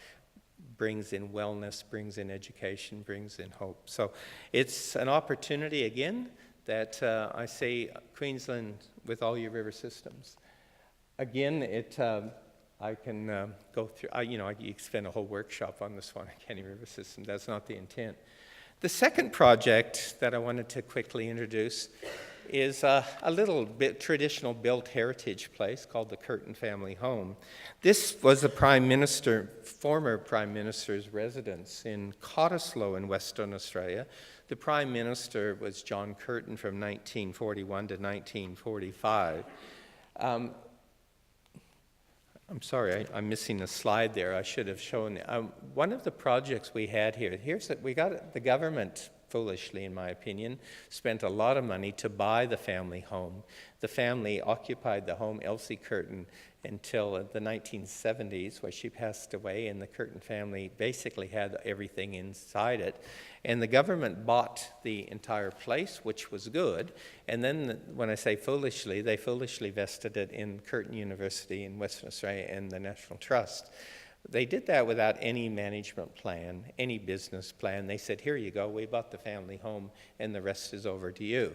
Brings in wellness, brings in education, brings in hope. So it's an opportunity again that I say Queensland with all your river systems. Again, I can go through, you can spend a whole workshop on the Swan and Canning River system. That's not the intent. The second project that I wanted to quickly introduce is a little bit traditional built heritage place called the Curtin Family Home. This was the former Prime Minister's residence in Cottesloe in Western Australia. The Prime Minister was John Curtin from 1941 to 1945. I'm sorry, I'm missing a slide there. I should have shown. One of the projects we had here, we got the government, foolishly in my opinion, spent a lot of money to buy the family home. The family occupied the home, Elsie Curtin, until the 1970s, where she passed away, and the Curtin family basically had everything inside it. And the government bought the entire place, which was good. And then, when I say foolishly, they foolishly vested it in Curtin University in Western Australia and the National Trust. They did that without any management plan, any business plan. They said, here you go, we bought the family home, and the rest is over to you.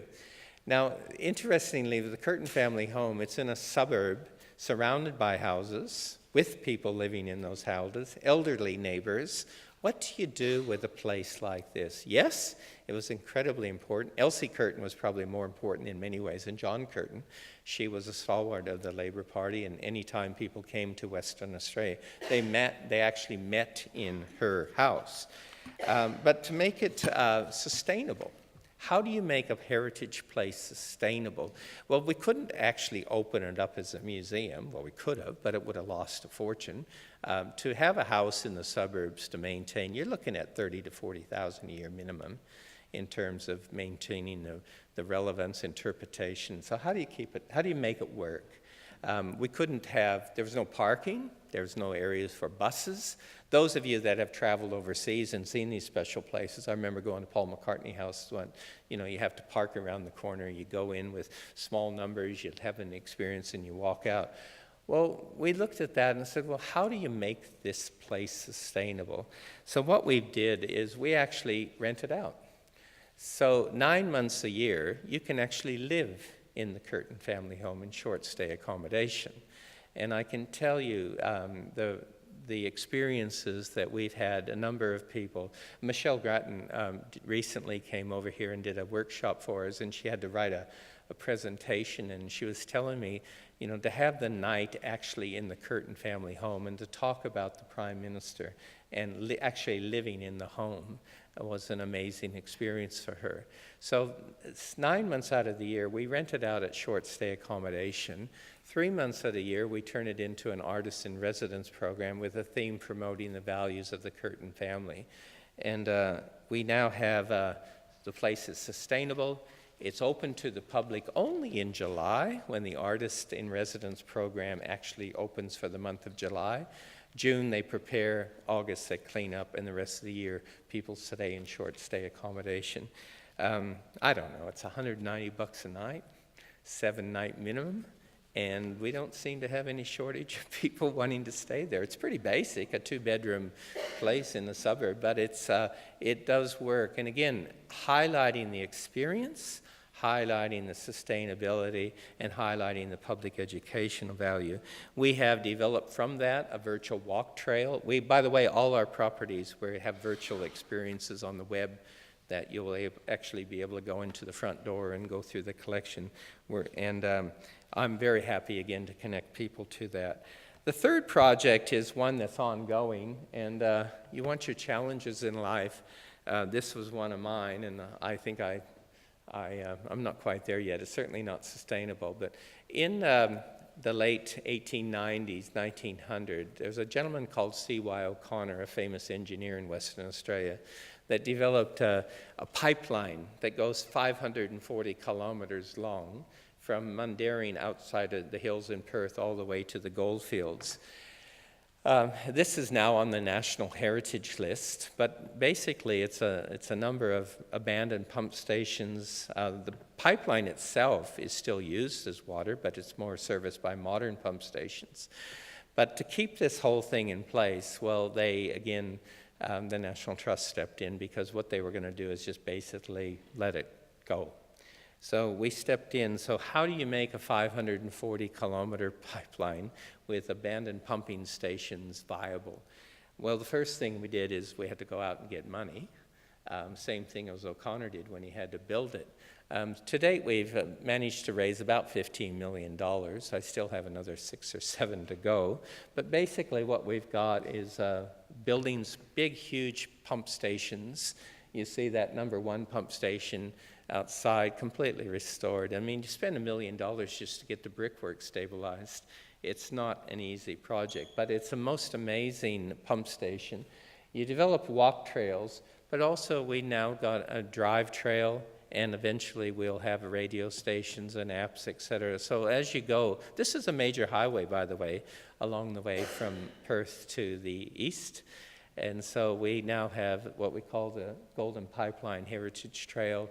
Now, interestingly, the Curtin family home, it's in a suburb surrounded by houses, with people living in those houses, elderly neighbors. What do you do with a place like this? Yes, it was incredibly important. Elsie Curtin was probably more important in many ways than John Curtin. She was a stalwart of the Labour Party, and any time people came to Western Australia, they actually met in her house. But to make it sustainable, how do you make a heritage place sustainable? Well, we couldn't actually open it up as a museum. Well, we could have, but it would have lost a fortune. To have a house in the suburbs to maintain, you're looking at $30,000 to $40,000 a year minimum in terms of maintaining the relevance, interpretation. So how do you keep it, how do you make it work? We couldn't have, there was no parking, there was no areas for buses. Those of you that have traveled overseas and seen these special places, I remember going to Paul McCartney House when, you have to park around the corner, you go in with small numbers, you'd have an experience and you walk out. Well, we looked at that and said, well, how do you make this place sustainable? So what we did is we actually rent it out. So 9 months a year, you can actually live in the Curtin family home in short stay accommodation. And I can tell you the experiences that we've had, a number of people. Michelle Grattan recently came over here and did a workshop for us, and she had to write a presentation, and she was telling me, to have the night actually in the Curtin family home and to talk about the Prime Minister and actually living in the home was an amazing experience for her. So it's 9 months out of the year, we rent it out at short stay accommodation. 3 months of the year, we turn it into an artist in residence program with a theme promoting the values of the Curtin family. And we now have, the place is sustainable. It's open to the public only in July, when the Artist in Residence program actually opens for the month of July. June, they prepare. August, they clean up. And the rest of the year, people stay in short stay accommodation. I don't know, it's $190 a night, 7-night minimum. And we don't seem to have any shortage of people wanting to stay there. It's pretty basic, a 2-bedroom place in the suburb, but it does work. And again, highlighting the experience, highlighting the sustainability, and highlighting the public educational value. We have developed from that a virtual walk trail. By the way, all our properties where we have virtual experiences on the web that you'll actually be able to go into the front door and go through the collection. I'm very happy again to connect people to that. The third project is one that's ongoing, and you want your challenges in life. This was one of mine, and I think I'm not quite there yet. It's certainly not sustainable, but in the late 1890s, 1900, there's a gentleman called C.Y. O'Connor, a famous engineer in Western Australia, that developed a pipeline that goes 540 kilometers long from Mundaring outside of the hills in Perth all the way to the goldfields. This is now on the National Heritage List, but basically it's a number of abandoned pump stations. The pipeline itself is still used as water, but it's more serviced by modern pump stations. But to keep this whole thing in place, well, the National Trust stepped in because what they were going to do is just basically let it go. So we stepped in. So how do you make a 540-kilometer pipeline with abandoned pumping stations viable? Well, the first thing we did is we had to go out and get money. Same thing as O'Connor did when he had to build it. To date, we've managed to raise about $15 million. I still have another 6 or 7 to go. But basically what we've got is buildings, big, huge pump stations. You see that number 1 pump station outside, completely restored. I mean, you spend $1 million just to get the brickwork stabilized. It's not an easy project, but it's a most amazing pump station. You develop walk trails, but also we now got a drive trail, and eventually we'll have radio stations and apps, etc. So as you go, this is a major highway, by the way, along the way from Perth to the east. And so we now have what we call the Golden Pipeline Heritage Trail,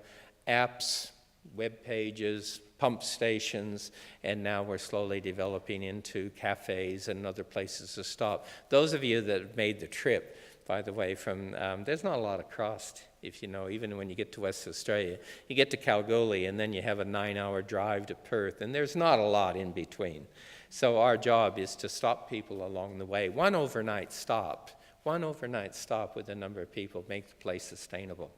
apps, web pages, pump stations, and now we're slowly developing into cafes and other places to stop. Those of you that have made the trip by the way, from, there's not a lot of crust, if you know, even when you get to West Australia. You get to Kalgoorlie, and then you have a 9-hour drive to Perth, and there's not a lot in between. So our job is to stop people along the way. One overnight stop with a number of people make the place sustainable.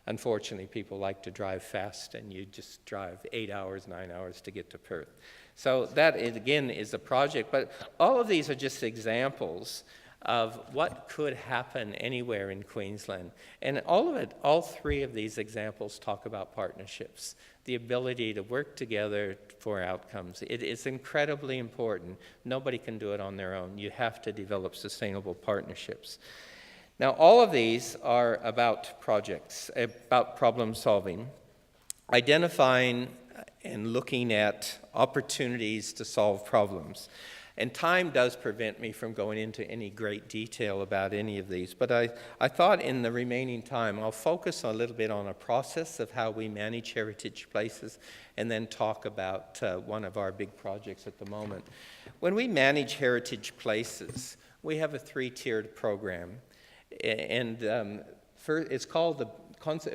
Unfortunately, people like to drive fast, and you just drive 8 hours, 9 hours to get to Perth. So that, again, is a project. But all of these are just examples of what could happen anywhere in Queensland. And all three of these examples talk about partnerships, the ability to work together for outcomes. It is incredibly important. Nobody can do it on their own. You have to develop sustainable partnerships. Now, all of these are about projects, about problem solving, identifying and looking at opportunities to solve problems. And time does prevent me from going into any great detail about any of these, but I thought in the remaining time I'll focus a little bit on a process of how we manage heritage places and then talk about one of our big projects at the moment. When we manage heritage places, we have a 3-tiered program, and it's called the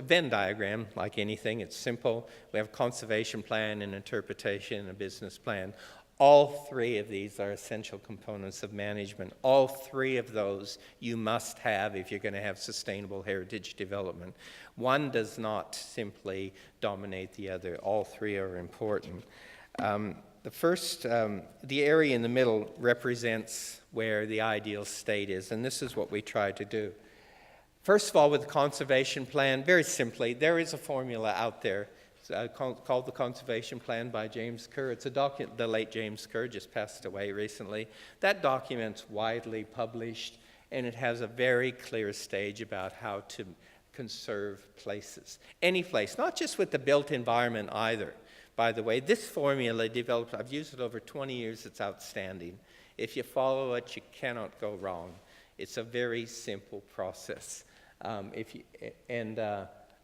Venn diagram. Like anything, it's simple. We have a conservation plan, an interpretation, and a business plan. All three of these are essential components of management. All three of those you must have if you're going to have sustainable heritage development. One does not simply dominate the other. All three are important. The first, the area in the middle represents where the ideal state is, and this is what we try to do. First of all, with the conservation plan, very simply, there is a formula out there. Called the Conservation Plan by James Kerr. It's a document, the late James Kerr just passed away recently. That document's widely published, and it has a very clear stage about how to conserve places. Any place, not just with the built environment either. By the way, this formula developed, I've used it over 20 years, it's outstanding. If you follow it, you cannot go wrong. It's a very simple process.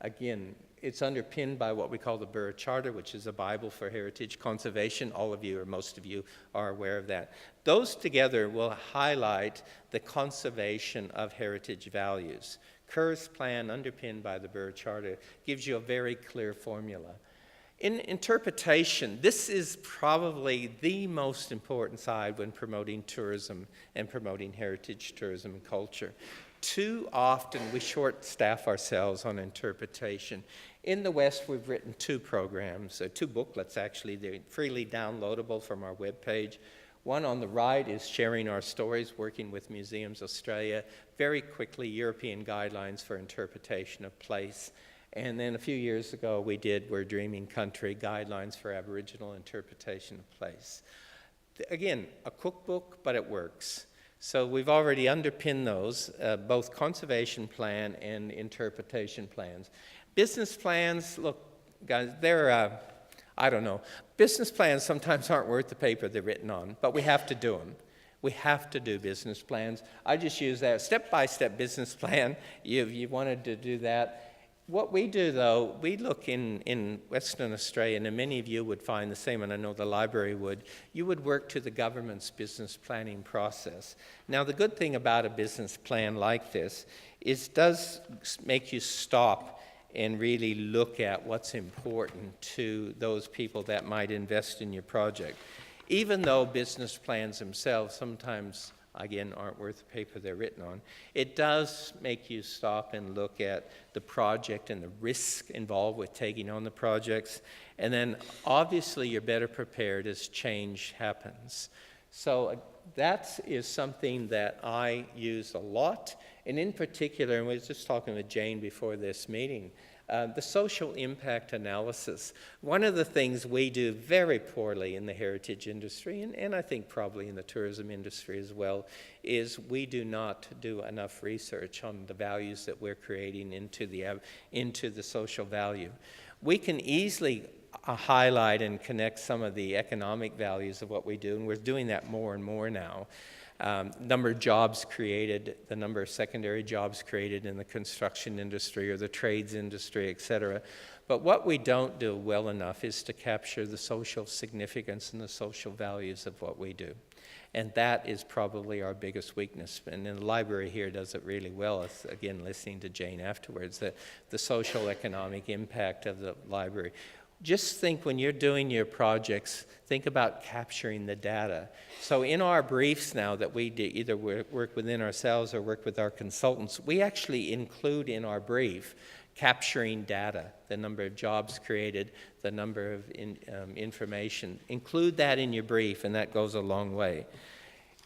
Again, it's underpinned by what we call the Burra Charter, which is a Bible for heritage conservation. All of you, or most of you, are aware of that. Those together will highlight the conservation of heritage values. Kerr's plan, underpinned by the Burra Charter, gives you a very clear formula. In interpretation, this is probably the most important side when promoting tourism and promoting heritage tourism and culture. Too often we short-staff ourselves on interpretation. In the West, we've written 2 programs, 2 booklets actually. They're freely downloadable from our webpage. One on the right is Sharing Our Stories, Working with Museums Australia. Very quickly, European Guidelines for Interpretation of Place. And then a few years ago, we did We're Dreaming Country, Guidelines for Aboriginal Interpretation of Place. Again, a cookbook, but it works. So we've already underpinned those, both conservation plan and interpretation plans. Business plans, look, guys, they're, I don't know. Business plans sometimes aren't worth the paper they're written on, but we have to do them. We have to do business plans. I just use that step-by-step business plan. You wanted to do that. What we do, though, we look in Western Australia, and many of you would find the same, and I know the library would, you would work to the government's business planning process. Now, the good thing about a business plan like this is it does make you stop and really look at what's important to those people that might invest in your project. Even though business plans themselves sometimes, again, aren't worth the paper they're written on, it does make you stop and look at the project and the risk involved with taking on the projects. And then obviously you're better prepared as change happens. So that is something that I use a lot. And in particular, and we were just talking with Jane before this meeting, the social impact analysis. One of the things we do very poorly in the heritage industry, and I think probably in the tourism industry as well, is we do not do enough research on the values that we're creating into the social value. We can easily highlight and connect some of the economic values of what we do, and we're doing that more and more now. Number of jobs created, the number of secondary jobs created in the construction industry or the trades industry, et cetera. But what we don't do well enough is to capture the social significance and the social values of what we do. And that is probably our biggest weakness. And the library here does it really well. It's, again, listening to Jane afterwards, the social economic impact of the library. Just think when you're doing your projects, think about capturing the data. So in our briefs now that we do, either work within ourselves or work with our consultants, we actually include in our brief capturing data, the number of jobs created, the number of information. Include that in your brief, and that goes a long way.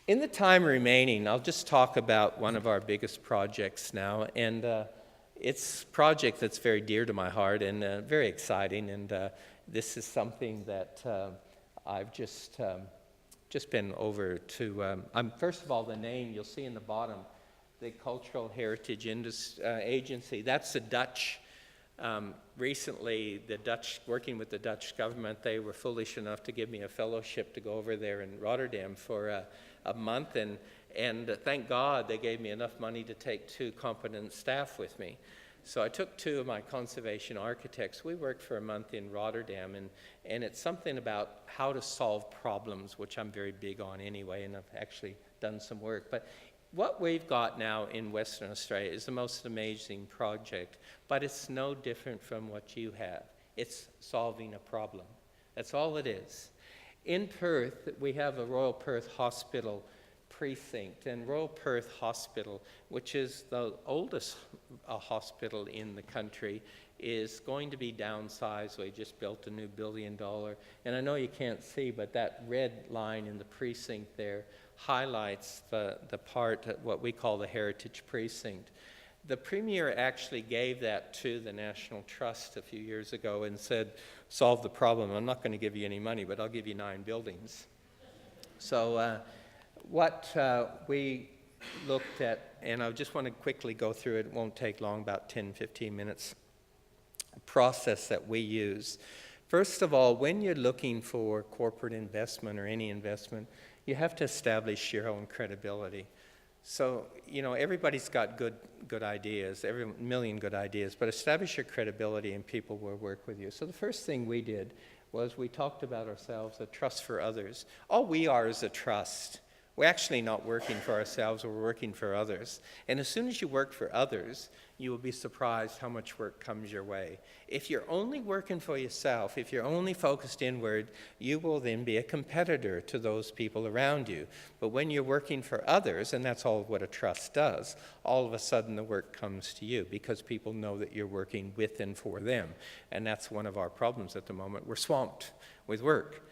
In the time remaining, I'll just talk about one of our biggest projects now, and it's a project that's very dear to my heart and very exciting, and this is something that I've just been over to. First of all, the name you'll see in the bottom, the Cultural Heritage Agency. That's the Dutch. Recently, the Dutch, working with the Dutch government, they were foolish enough to give me a fellowship to go over there in Rotterdam for a month, and thank God they gave me enough money to take 2 competent staff with me. So I took 2 of my conservation architects. We worked for a month in Rotterdam, and it's something about how to solve problems, which I'm very big on anyway, and I've actually done some work. But what we've got now in Western Australia is the most amazing project, but it's no different from what you have. It's solving a problem. That's all it is. In Perth, we have a Royal Perth Hospital precinct, and Royal Perth Hospital, which is the oldest hospital in the country, is going to be downsized. We just built a new $1 billion, and I know you can't see, but that red line in the precinct there highlights the part, what we call the Heritage Precinct. The Premier actually gave that to the National Trust a few years ago and said, solve the problem. I'm not going to give you any money, but I'll give you 9 buildings. So what we looked at, and I just want to quickly go through it, it won't take long, about 10, 15 minutes, process that we use. First of all, when you're looking for corporate investment or any investment, you have to establish your own credibility. So, you know, everybody's got good ideas, every million good ideas, but establish your credibility and people will work with you. So the first thing we did was we talked about ourselves, a trust for others. All we are is a trust. We're actually not working for ourselves, we're working for others. And as soon as you work for others, you will be surprised how much work comes your way. If you're only working for yourself, if you're only focused inward, you will then be a competitor to those people around you. But when you're working for others, and that's all what a trust does, all of a sudden the work comes to you because people know that you're working with and for them. And that's one of our problems at the moment. We're swamped with work.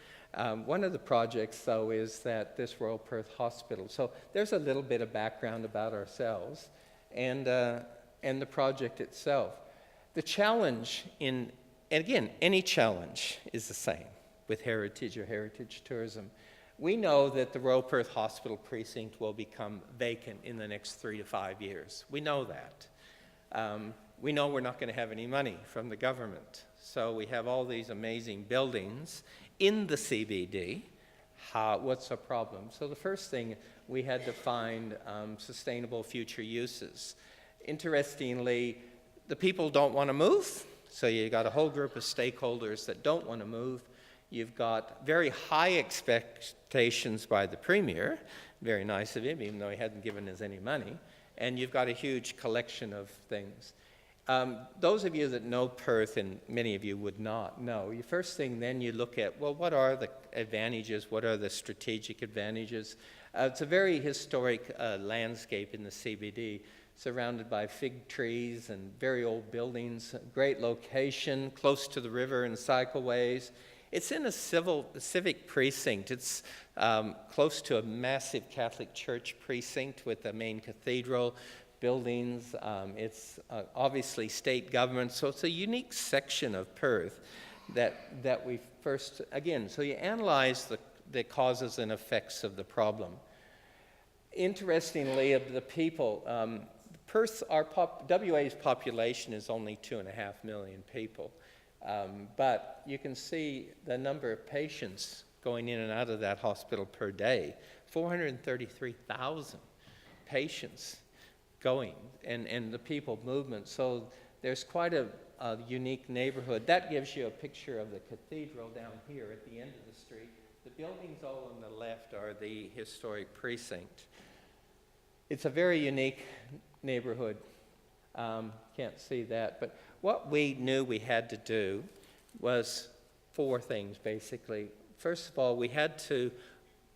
One of the projects, though, is that this Royal Perth Hospital. So there's a little bit of background about ourselves and the project itself. The challenge and again, any challenge is the same with heritage or heritage tourism. We know that the Royal Perth Hospital precinct will become vacant in the next 3 to 5 years. We know that. We know we're not going to have any money from the government. So we have all these amazing buildings in the CBD. What's the problem? So the first thing, we had to find sustainable future uses. Interestingly, the people don't want to move, so you got a whole group of stakeholders that don't want to move. You've got very high expectations by the Premier, very nice of him, even though he hadn't given us any money, and you've got a huge collection of things. Those of you that know Perth, and many of you would not know, the first thing then you look at, well, what are the advantages? What are the strategic advantages? It's a very historic landscape in the CBD, surrounded by fig trees and very old buildings, great location, close to the river and cycleways. It's in a civic precinct. It's close to a massive Catholic church precinct with a main cathedral, buildings. It's obviously state government, so it's a unique section of Perth that we first, again, so you analyze the causes and effects of the problem. Interestingly, of the people, Perth, WA's population is only 2.5 million people, but you can see the number of patients going in and out of that hospital per day, 433,000 patients going, and the people movement. So there's quite a unique neighborhood. That gives you a picture of the cathedral down here at the end of the street. The buildings all on the left are the historic precinct. It's a very unique neighborhood. Can't see that, but what we knew we had to do was 4 things, basically. First of all, we had to,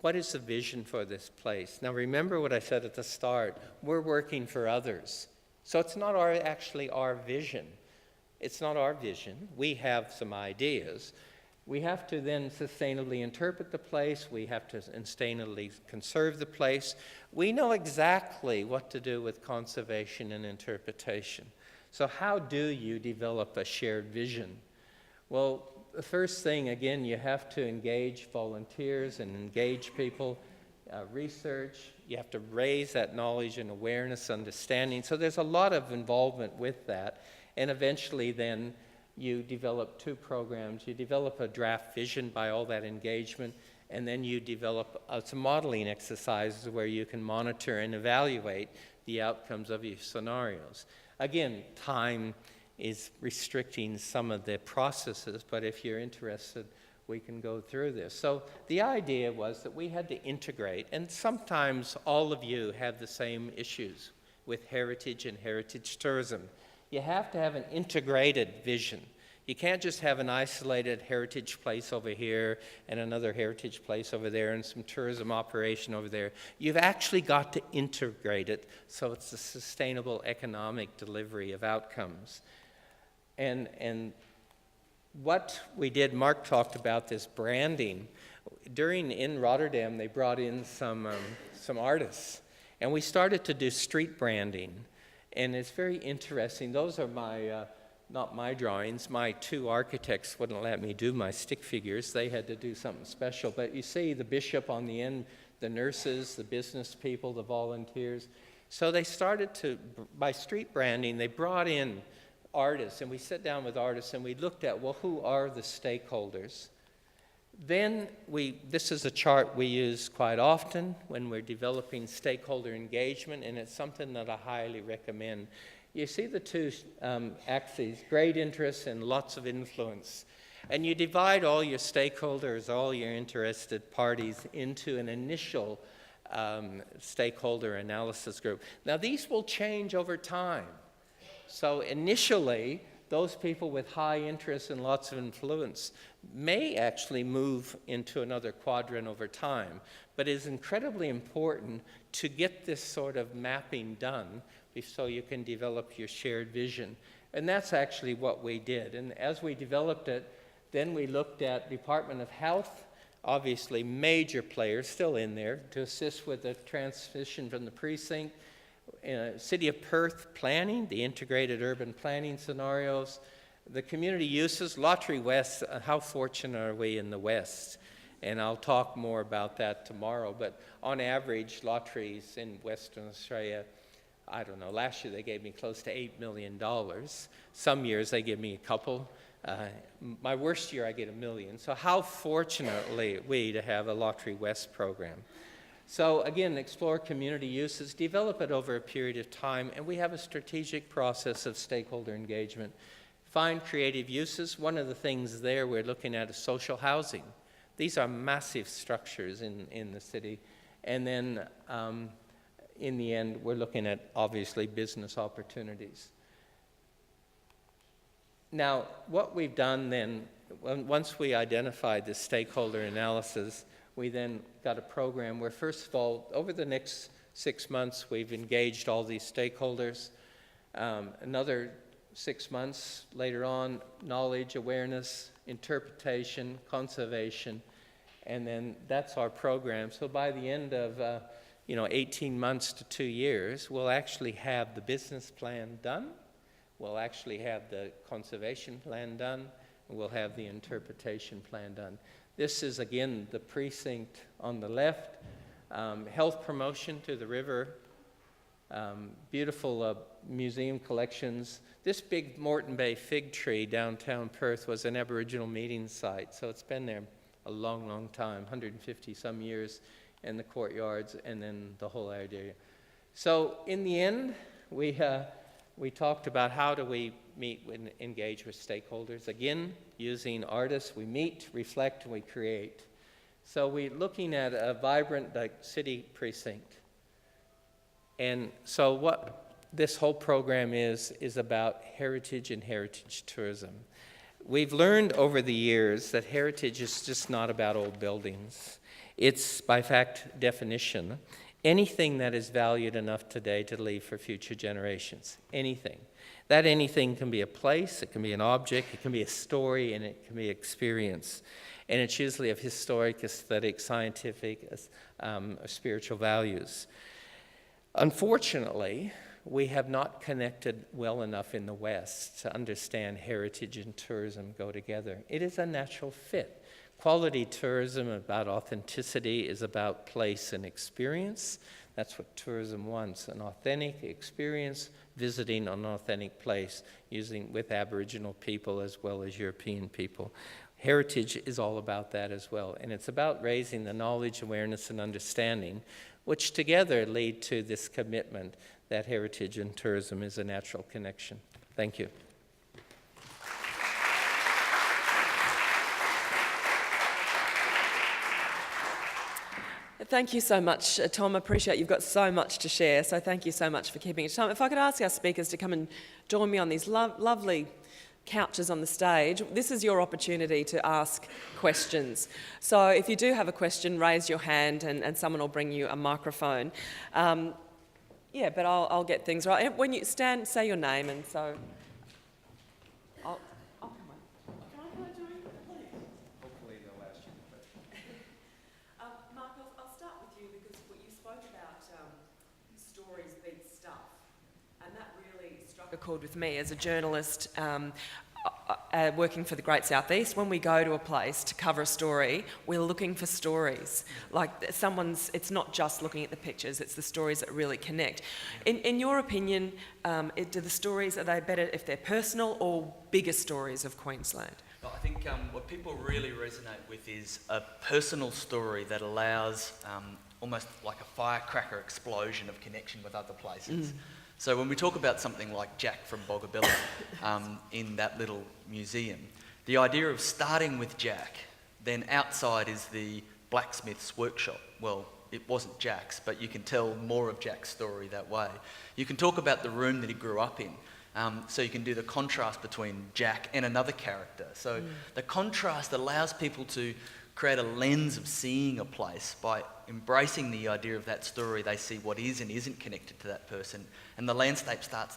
what is the vision for this place? Now, remember what I said at the start. We're working for others. So it's not actually our vision. It's not our vision. We have some ideas. We have to then sustainably interpret the place. We have to sustainably conserve the place. We know exactly what to do with conservation and interpretation. So how do you develop a shared vision? Well, the first thing, again, you have to engage volunteers and engage people, research. You have to raise that knowledge and awareness, understanding. So there's a lot of involvement with that. And eventually then you develop 2 programs. You develop a draft vision by all that engagement, and then you develop some modeling exercises where you can monitor and evaluate the outcomes of your scenarios. Again, time is restricting some of the processes, but if you're interested, we can go through this. So the idea was that we had to integrate, and sometimes all of you have the same issues with heritage and heritage tourism. You have to have an integrated vision. You can't just have an isolated heritage place over here and another heritage place over there and some tourism operation over there. You've actually got to integrate it so it's a sustainable economic delivery of outcomes. And what we did, Mark talked about this branding. In Rotterdam, they brought in some artists, and we started to do street branding. And it's very interesting. Those are not my drawings. My 2 architects wouldn't let me do my stick figures. They had to do something special. But you see the bishop on the end, the nurses, the business people, the volunteers. So they started to, by street branding, they brought in artists, and we sat down with artists and we looked at, well, who are the stakeholders? Then this is a chart we use quite often when we're developing stakeholder engagement, and it's something that I highly recommend. You see the 2 axes, great interest and lots of influence. And you divide all your stakeholders, all your interested parties into an initial stakeholder analysis group. Now, these will change over time. So initially, those people with high interest and lots of influence may actually move into another quadrant over time. But it is incredibly important to get this sort of mapping done so you can develop your shared vision. And that's actually what we did. And as we developed it, then we looked at Department of Health, obviously major players still in there to assist with the transition from the precinct. City of Perth planning, the integrated urban planning scenarios, the community uses, Lottery West, how fortunate are we in the West? And I'll talk more about that tomorrow, but on average, lotteries in Western Australia, I don't know, last year they gave me close to $8 million. Some years they give me a couple. My worst year I get $1 million. So how fortunate are we to have a Lottery West program? So again, explore community uses, develop it over a period of time, and we have a strategic process of stakeholder engagement. Find creative uses. One of the things there we're looking at is social housing. These are massive structures in the city. And then in the end, we're looking at, obviously, business opportunities. Now, what we've done then, once we identified the stakeholder analysis, we then got a program where, first of all, over the next 6 months, we've engaged all these stakeholders. Another 6 months later on, knowledge, awareness, interpretation, conservation, and then that's our program. So by the end of 18 months to 2 years, we'll actually have the business plan done, we'll actually have the conservation plan done, and we'll have the interpretation plan done. This is, again, the precinct on the left, health promotion to the river, beautiful museum collections. This big Moreton Bay fig tree downtown Perth was an Aboriginal meeting site, so it's been there a long, long time, 150 some years, in the courtyards and then the whole area. So in the end, we talked about how do we meet and engage with stakeholders. Again, using artists, we meet, reflect, and we create. So we're looking at a vibrant city precinct. And so what this whole program is about heritage and heritage tourism. We've learned over the years that heritage is just not about old buildings. It's, by definition, anything that is valued enough today to leave for future generations. Anything. That anything can be a place, it can be an object, it can be a story, and it can be experience. And it's usually of historic, aesthetic, scientific, or spiritual values. Unfortunately, we have not connected well enough in the West to understand heritage and tourism go together. It is a natural fit. Quality tourism about authenticity is about place and experience. That's what tourism wants, an authentic experience, visiting an authentic place, with Aboriginal people as well as European people. Heritage is all about that as well, and it's about raising the knowledge, awareness, and understanding, which together lead to this commitment that heritage and tourism is a natural connection. Thank you. Thank you so much, Tom. I appreciate you've got so much to share, so thank you so much for keeping it to time. If I could ask our speakers to come and join me on these lovely couches on the stage. This is your opportunity to ask questions. So if you do have a question, raise your hand and someone will bring you a microphone. Yeah, but I'll get things right. When you stand, say your name, and so I'll come on. Can I join you, please? Hopefully they'll ask you the question. Mark, I'll start with you because you spoke about stories beat stuff, and that really struck a chord with me as a journalist. Working for the Great South East, when we go to a place to cover a story, we're looking for stories. Like it's not just looking at the pictures, it's the stories that really connect. In your opinion, do the stories, are they better if they're personal or bigger stories of Queensland? I think what people really resonate with is a personal story that allows almost like a firecracker explosion of connection with other places. So when we talk about something like Jack from Boggabilla in that little museum, the idea of starting with Jack, then outside is the blacksmith's workshop. Well, it wasn't Jack's, but you can tell more of Jack's story that way. You can talk about the room that he grew up in. So you can do the contrast between Jack and another character. So the contrast allows people to create a lens of seeing a place. By embracing the idea of that story, they see what is and isn't connected to that person, and the landscape starts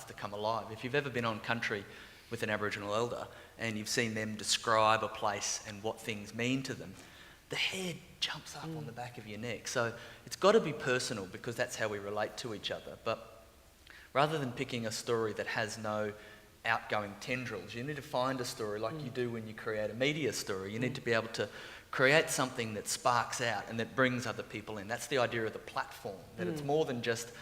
to come alive. If you've ever been on country with an Aboriginal elder and you've seen them describe a place and what things mean to them, the hair jumps up on the back of your neck. So it's got to be personal because that's how we relate to each other. But rather than picking a story that has no outgoing tendrils, you need to find a story like you do when you create a media story. You need to be able to create something that sparks out and that brings other people in. That's the idea of the platform, that it's more than just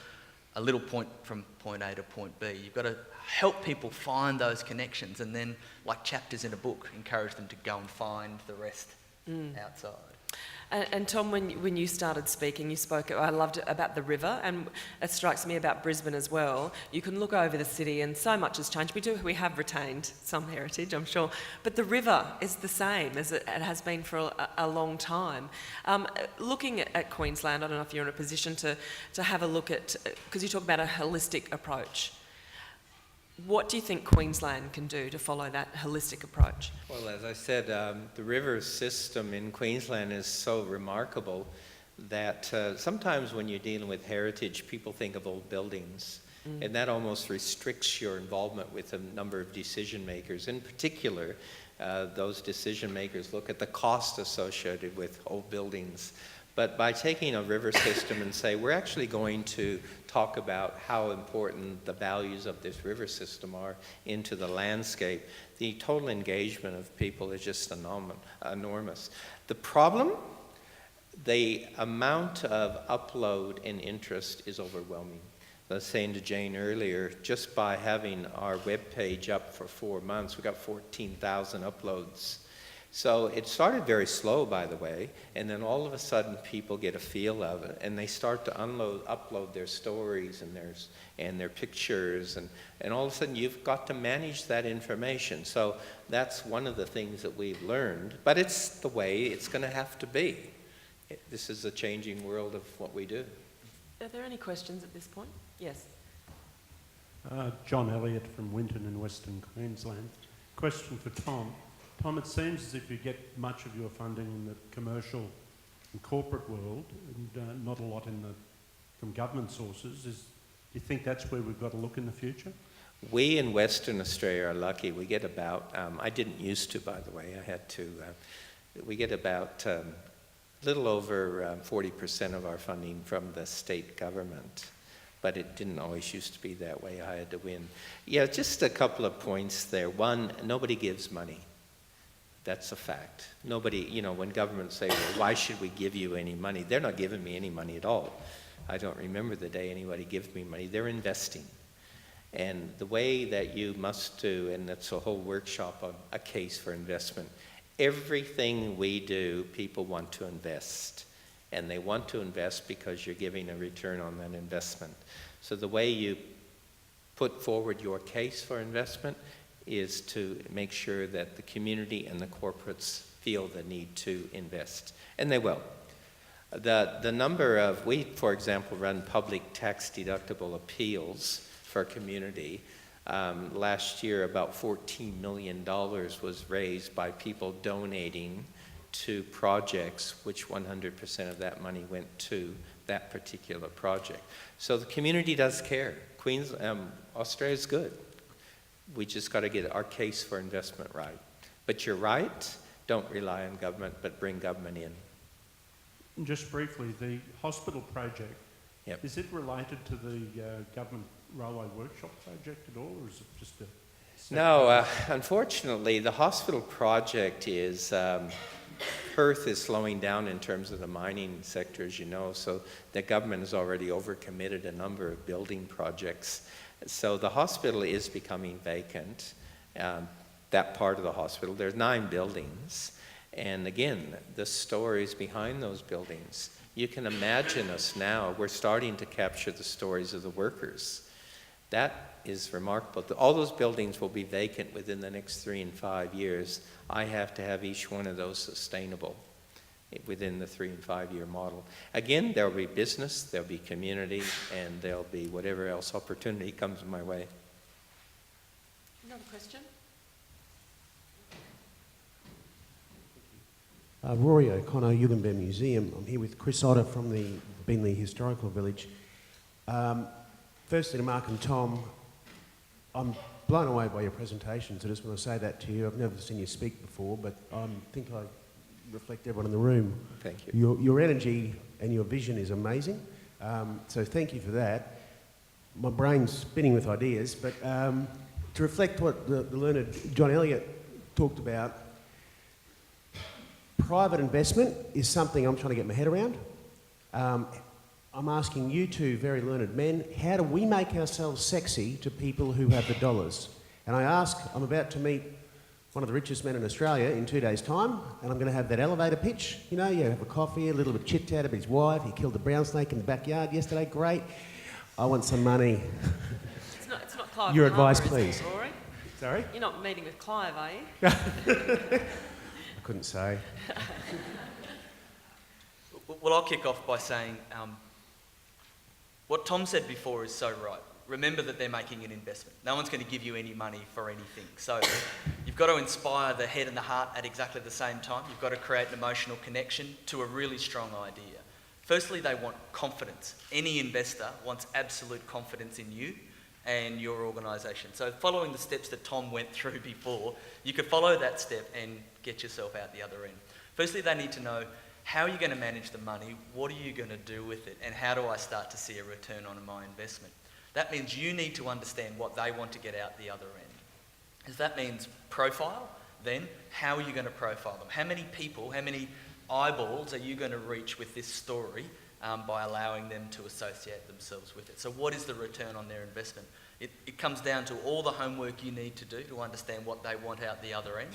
a little point from point A to point B. You've got to help people find those connections and then, like chapters in a book, encourage them to go and find the rest outside. And Tom, when you started speaking, you spoke, I loved it about the river, and it strikes me about Brisbane as well. You can look over the city and so much has changed. We have retained some heritage, I'm sure, but the river is the same as it has been for a long time. Looking at Queensland, I don't know if you're in a position to have a look at, because you talk about a holistic approach. What do you think Queensland can do to follow that holistic approach? Well, as I said, the river system in Queensland is so remarkable that sometimes when you're dealing with heritage, people think of old buildings, and that almost restricts your involvement with a number of decision makers. In particular, those decision makers look at the cost associated with old buildings. But by taking a river system and say, we're actually going to talk about how important the values of this river system are into the landscape, the total engagement of people is just enormous. The problem, the amount of upload and interest is overwhelming. I was saying to Jane earlier, just by having our webpage up for 4 months, we got 14,000 uploads. So it started very slow, by the way, and then all of a sudden people get a feel of it, and they start to upload their stories and their pictures, and all of a sudden you've got to manage that information. So that's one of the things that we've learned, but it's the way it's going to have to be. This is a changing world of what we do. Are there any questions at this point? Yes. John Elliott from Winton in Western Queensland. Question for Tom. Tom, it seems as if you get much of your funding in the commercial and corporate world, and not a lot from government sources. Do you think that's where we've got to look in the future? We in Western Australia are lucky. We get about, I didn't used to, by the way, I had to, we get about a little over 40% of our funding from the state government. But it didn't always used to be that way. I had to win. Yeah, just a couple of points there. One, nobody gives money. That's a fact. Nobody, when governments say, well, why should we give you any money? They're not giving me any money at all. I don't remember the day anybody gives me money. They're investing. And the way that you must do, and that's a whole workshop on a case for investment, everything we do, people want to invest. And they want to invest because you're giving a return on that investment. So the way you put forward your case for investment is to make sure that the community and the corporates feel the need to invest. And they will. The number of, we, for example, run public tax deductible appeals for a community. Last year, about $14 million was raised by people donating to projects, which 100% of that money went to that particular project. So the community does care. Australia's good. We just got to get our case for investment right. But you're right, don't rely on government, but bring government in. And just briefly, the hospital project, Yep. is it related to the government railway workshop project at all, or is it just a... No, unfortunately, the hospital project is, Perth is slowing down in terms of the mining sector, as you know, so the government has already overcommitted a number of building projects. So the hospital is becoming vacant, that part of the hospital. There's 9 buildings, and again, the stories behind those buildings. You can imagine us now, we're starting to capture the stories of the workers. That is remarkable. All those buildings will be vacant within the next 3 and 5 years. I have to have each one of those sustainable within the 3 and 5 year model. Again, there'll be business, there'll be community, and there'll be whatever else opportunity comes my way. Another question? Rory O'Connor, Yugonbear Museum. I'm here with Chris Otter from the Beenleigh Historical Village. Firstly, to Mark and Tom, I'm blown away by your presentations. I just want to say that to you. I've never seen you speak before, but I think I reflect everyone in the room. Thank you. Your energy and your vision is amazing. So thank you for that. My brain's spinning with ideas, but to reflect what the learned John Elliott talked about, private investment is something I'm trying to get my head around. I'm asking you two very learned men, how do we make ourselves sexy to people who have the dollars? And I'm about to meet one of the richest men in Australia in 2 days' time, and I'm going to have that elevator pitch. You have a coffee, a little bit of chit-chat about his wife. He killed a brown snake in the backyard yesterday. Great. I want some money. It's not Clive. Your advice, Harbour, please. is it, Rory? Sorry? You're not meeting with Clive, are you? I couldn't say. Well, I'll kick off by saying what Tom said before is so right. Remember that they're making an investment. No one's going to give you any money for anything. So you've got to inspire the head and the heart at exactly the same time. You've got to create an emotional connection to a really strong idea. Firstly, they want confidence. Any investor wants absolute confidence in you and your organisation. So following the steps that Tom went through before, you could follow that step and get yourself out the other end. Firstly, they need to know, how are you going to manage the money? What are you going to do with it? And how do I start to see a return on my investment? That means you need to understand what they want to get out the other end. If that means profile, then how are you going to profile them? How many people, how many eyeballs are you going to reach with this story by allowing them to associate themselves with it? So what is the return on their investment? It comes down to all the homework you need to do to understand what they want out the other end.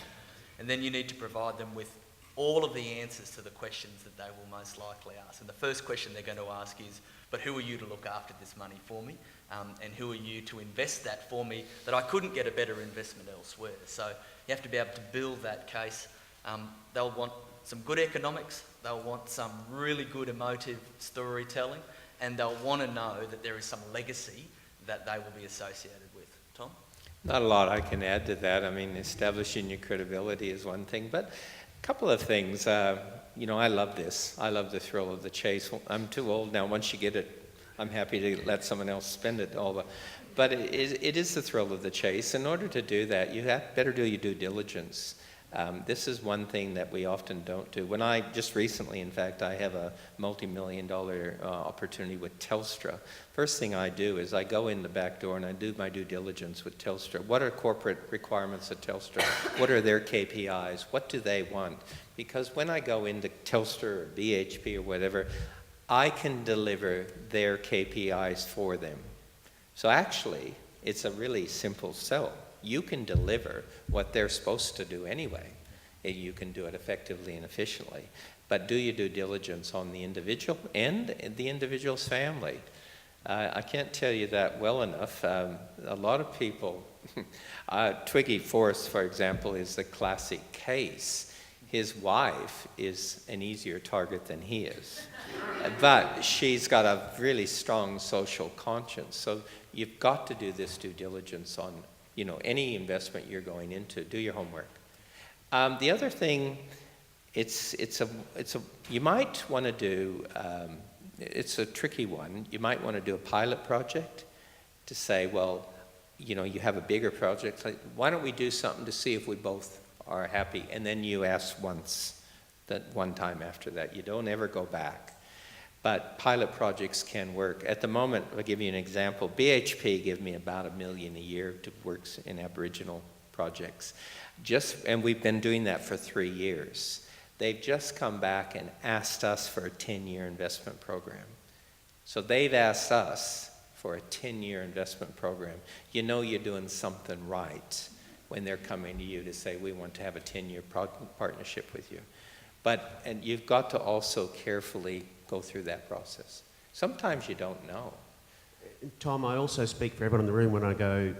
And then you need to provide them with all of the answers to the questions that they will most likely ask. And the first question they're going to ask is, but who are you to look after this money for me? And who are you to invest that for me that I couldn't get a better investment elsewhere? So you have to be able to build that case. They'll want some good economics, they'll want some really good emotive storytelling, and they'll want to know that there is some legacy that they will be associated with. Tom? Not a lot I can add to that. I mean, establishing your credibility is one thing, but a couple of things. You know, I love this. I love the thrill of the chase. I'm too old now. Once you get it, I'm happy to let someone else spend it all. But it is the thrill of the chase. In order to do that, you better do your due diligence. This is one thing that we often don't do. When I, just recently, in fact, I have a multi-million-dollar opportunity with Telstra. First thing I do is I go in the back door and I do my due diligence with Telstra. What are corporate requirements of Telstra? What are their KPIs? What do they want? Because when I go into Telstra or BHP or whatever, I can deliver their KPIs for them. So actually, it's a really simple sell. You can deliver what they're supposed to do anyway. You can do it effectively and efficiently. But do your due diligence on the individual and the individual's family. I can't tell you that well enough. A lot of people, Twiggy Forrest, for example, is the classic case. His wife is an easier target than he is. But she's got a really strong social conscience. So you've got to do this due diligence on, you know, any investment you're going into. Do your homework. The other thing, you might want to do, it's a tricky one. You might want to do a pilot project to say, well, you know, you have a bigger project. Like, why don't we do something to see if we both are happy? And then you ask once, that one time after that. You don't ever go back. But pilot projects can work. At the moment, I'll give you an example. BHP give me about $1 million a year to work in Aboriginal projects. And we've been doing that for 3 years. They've just come back and asked us for a 10-year investment program. So they've asked us for a 10-year investment program. You know you're doing something right when they're coming to you to say, we want to have a 10-year partnership with you. And you've got to also carefully go through that process. Sometimes you don't know. Tom, I also speak for everyone in the room when I go,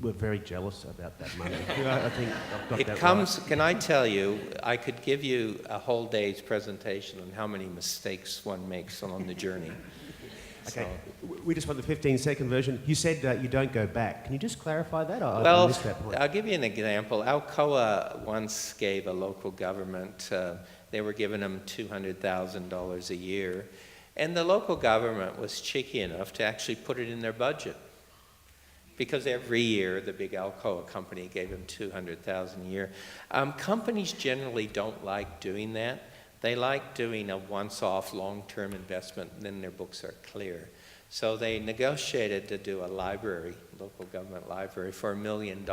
we're very jealous about that money. I think I've got that right. Can I tell you, I could give you a whole day's presentation on how many mistakes one makes along the journey. Okay, we just want the 15-second version. You said you don't go back. Can you just clarify that? Well, I missed that point. I'll give you an example. Alcoa once gave a local government, they were giving them $200,000 a year, and the local government was cheeky enough to actually put it in their budget. Because every year, the big Alcoa company gave them $200,000 a year. Companies generally don't like doing that. They like doing a once-off long-term investment, and then their books are clear. So they negotiated to do a library, local government library, for $1 million.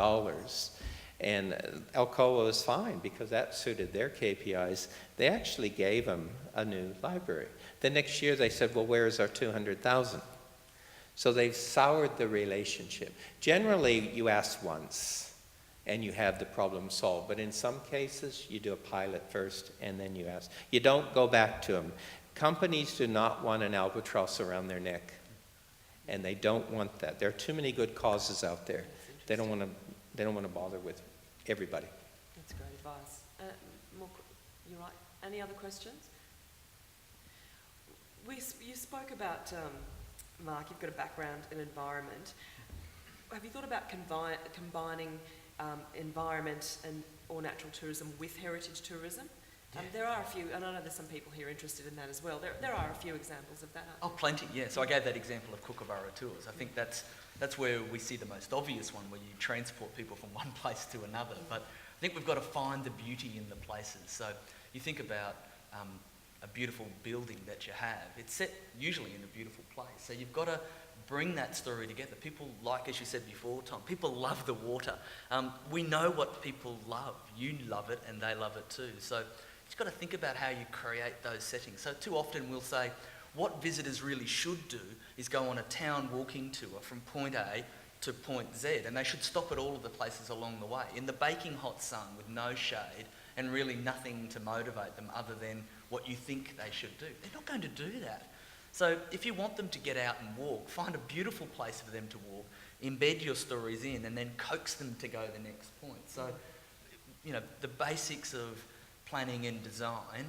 And Alcoa was fine because that suited their KPIs. They actually gave them a new library. The next year they said, well, where's our $200,000? So they've soured the relationship. Generally, you ask once and you have the problem solved. But in some cases, you do a pilot first and then you ask. You don't go back to them. Companies do not want an albatross around their neck. And they don't want that. There are too many good causes out there. They don't want to bother with everybody. That's great advice. You're right. Any other questions? You spoke about, Mark, you've got a background in environment. Have you thought about combining environment or natural tourism with heritage tourism? There are a few, and I know there's some people here interested in that as well. There are a few examples of that. Oh, plenty, yeah. So I gave that example of Kookaburra Tours. I think that's where we see the most obvious one, where you transport people from one place to another. But I think we've got to find the beauty in the places. So you think about a beautiful building that you have. It's set usually in a beautiful place. So you've got to bring that story together. People like, as you said before, Tom, people love the water. We know what people love. You love it and they love it too. So you've got to think about how you create those settings. So too often we'll say, what visitors really should do is go on a town walking tour from point A to point Z, and they should stop at all of the places along the way, in the baking hot sun with no shade and really nothing to motivate them other than what you think they should do. They're not going to do that. So if you want them to get out and walk, find a beautiful place for them to walk, embed your stories in, and then coax them to go the next point. So, you know, the basics of planning and design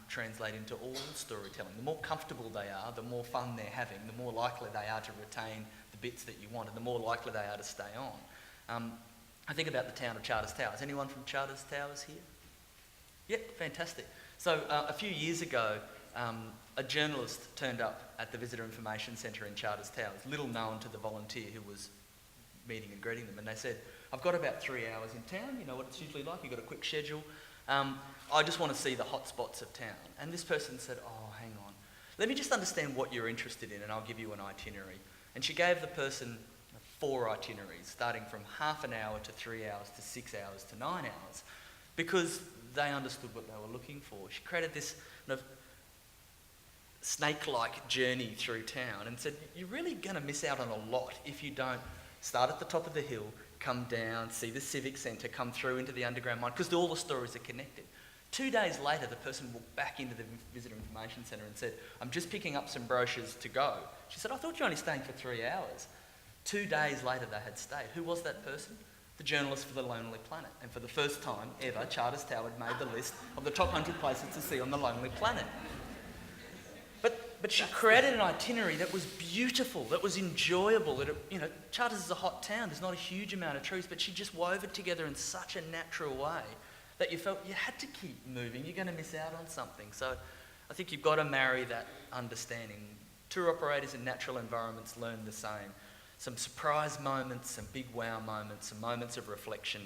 translate into all storytelling. The more comfortable they are, the more fun they're having, the more likely they are to retain the bits that you want, and the more likely they are to stay on. I think about the town of Charters Towers. Anyone from Charters Towers here? Yep, fantastic. So a few years ago, a journalist turned up at the Visitor Information Centre in Charters Towers, little known to the volunteer who was meeting and greeting them, and they said, I've got about 3 hours in town, you know what it's usually like, you've got a quick schedule. I just want to see the hot spots of town. And this person said, oh, hang on. Let me just understand what you're interested in and I'll give you an itinerary. And she gave the person 4 itineraries, starting from half an hour to 3 hours to 6 hours to 9 hours, because they understood what they were looking for. She created this kind of snake-like journey through town and said, you're really going to miss out on a lot if you don't start at the top of the hill, come down, see the Civic Centre, come through into the underground mine, because all the stories are connected. 2 days later, the person walked back into the Visitor Information Centre and said, I'm just picking up some brochures to go. She said, I thought you were only staying for 3 hours. 2 days later, they had stayed. Who was that person? The journalist for The Lonely Planet. And for the first time ever, Charters Tower had made the list of the top 100 places to see on The Lonely Planet. But she created an itinerary that was beautiful, that was enjoyable. That Charters is a hot town. There's not a huge amount of trees, but she just wove it together in such a natural way that you felt you had to keep moving. You're going to miss out on something. So I think you've got to marry that understanding. Tour operators in natural environments learn the same. Some surprise moments, some big wow moments, some moments of reflection,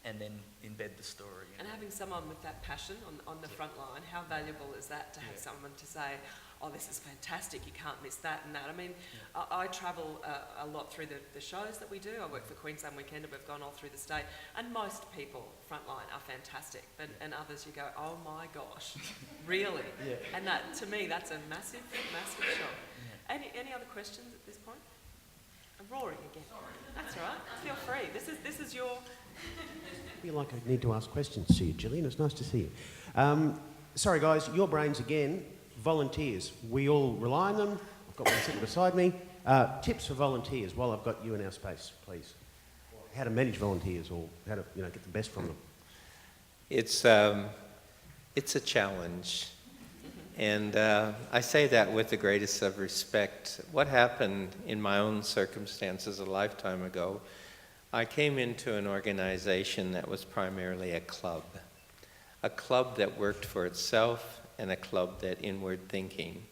and then embed the story. And having someone with that passion on the front line, how valuable is that to have someone to say, oh, this is fantastic, you can't miss that and that. I mean, I travel a lot through the shows that we do. I work for Queensland Weekend and we've gone all through the state. And most people frontline are fantastic. And others you go, oh my gosh, really? And that, to me, that's a massive, massive shock. Any other questions at this point? I'm roaring again. That's all right, feel free. This is your... I feel like I need to ask questions to you, Gillian. It's nice to see you. Sorry, guys, your brains again. Volunteers. We all rely on them. I've got one sitting beside me. Tips for volunteers while I've got you in our space, please. How to manage volunteers or how to get the best from them. It's a challenge. And I say that with the greatest of respect. What happened in my own circumstances a lifetime ago, I came into an organization that was primarily a club that worked for itself and a club that inward thinking.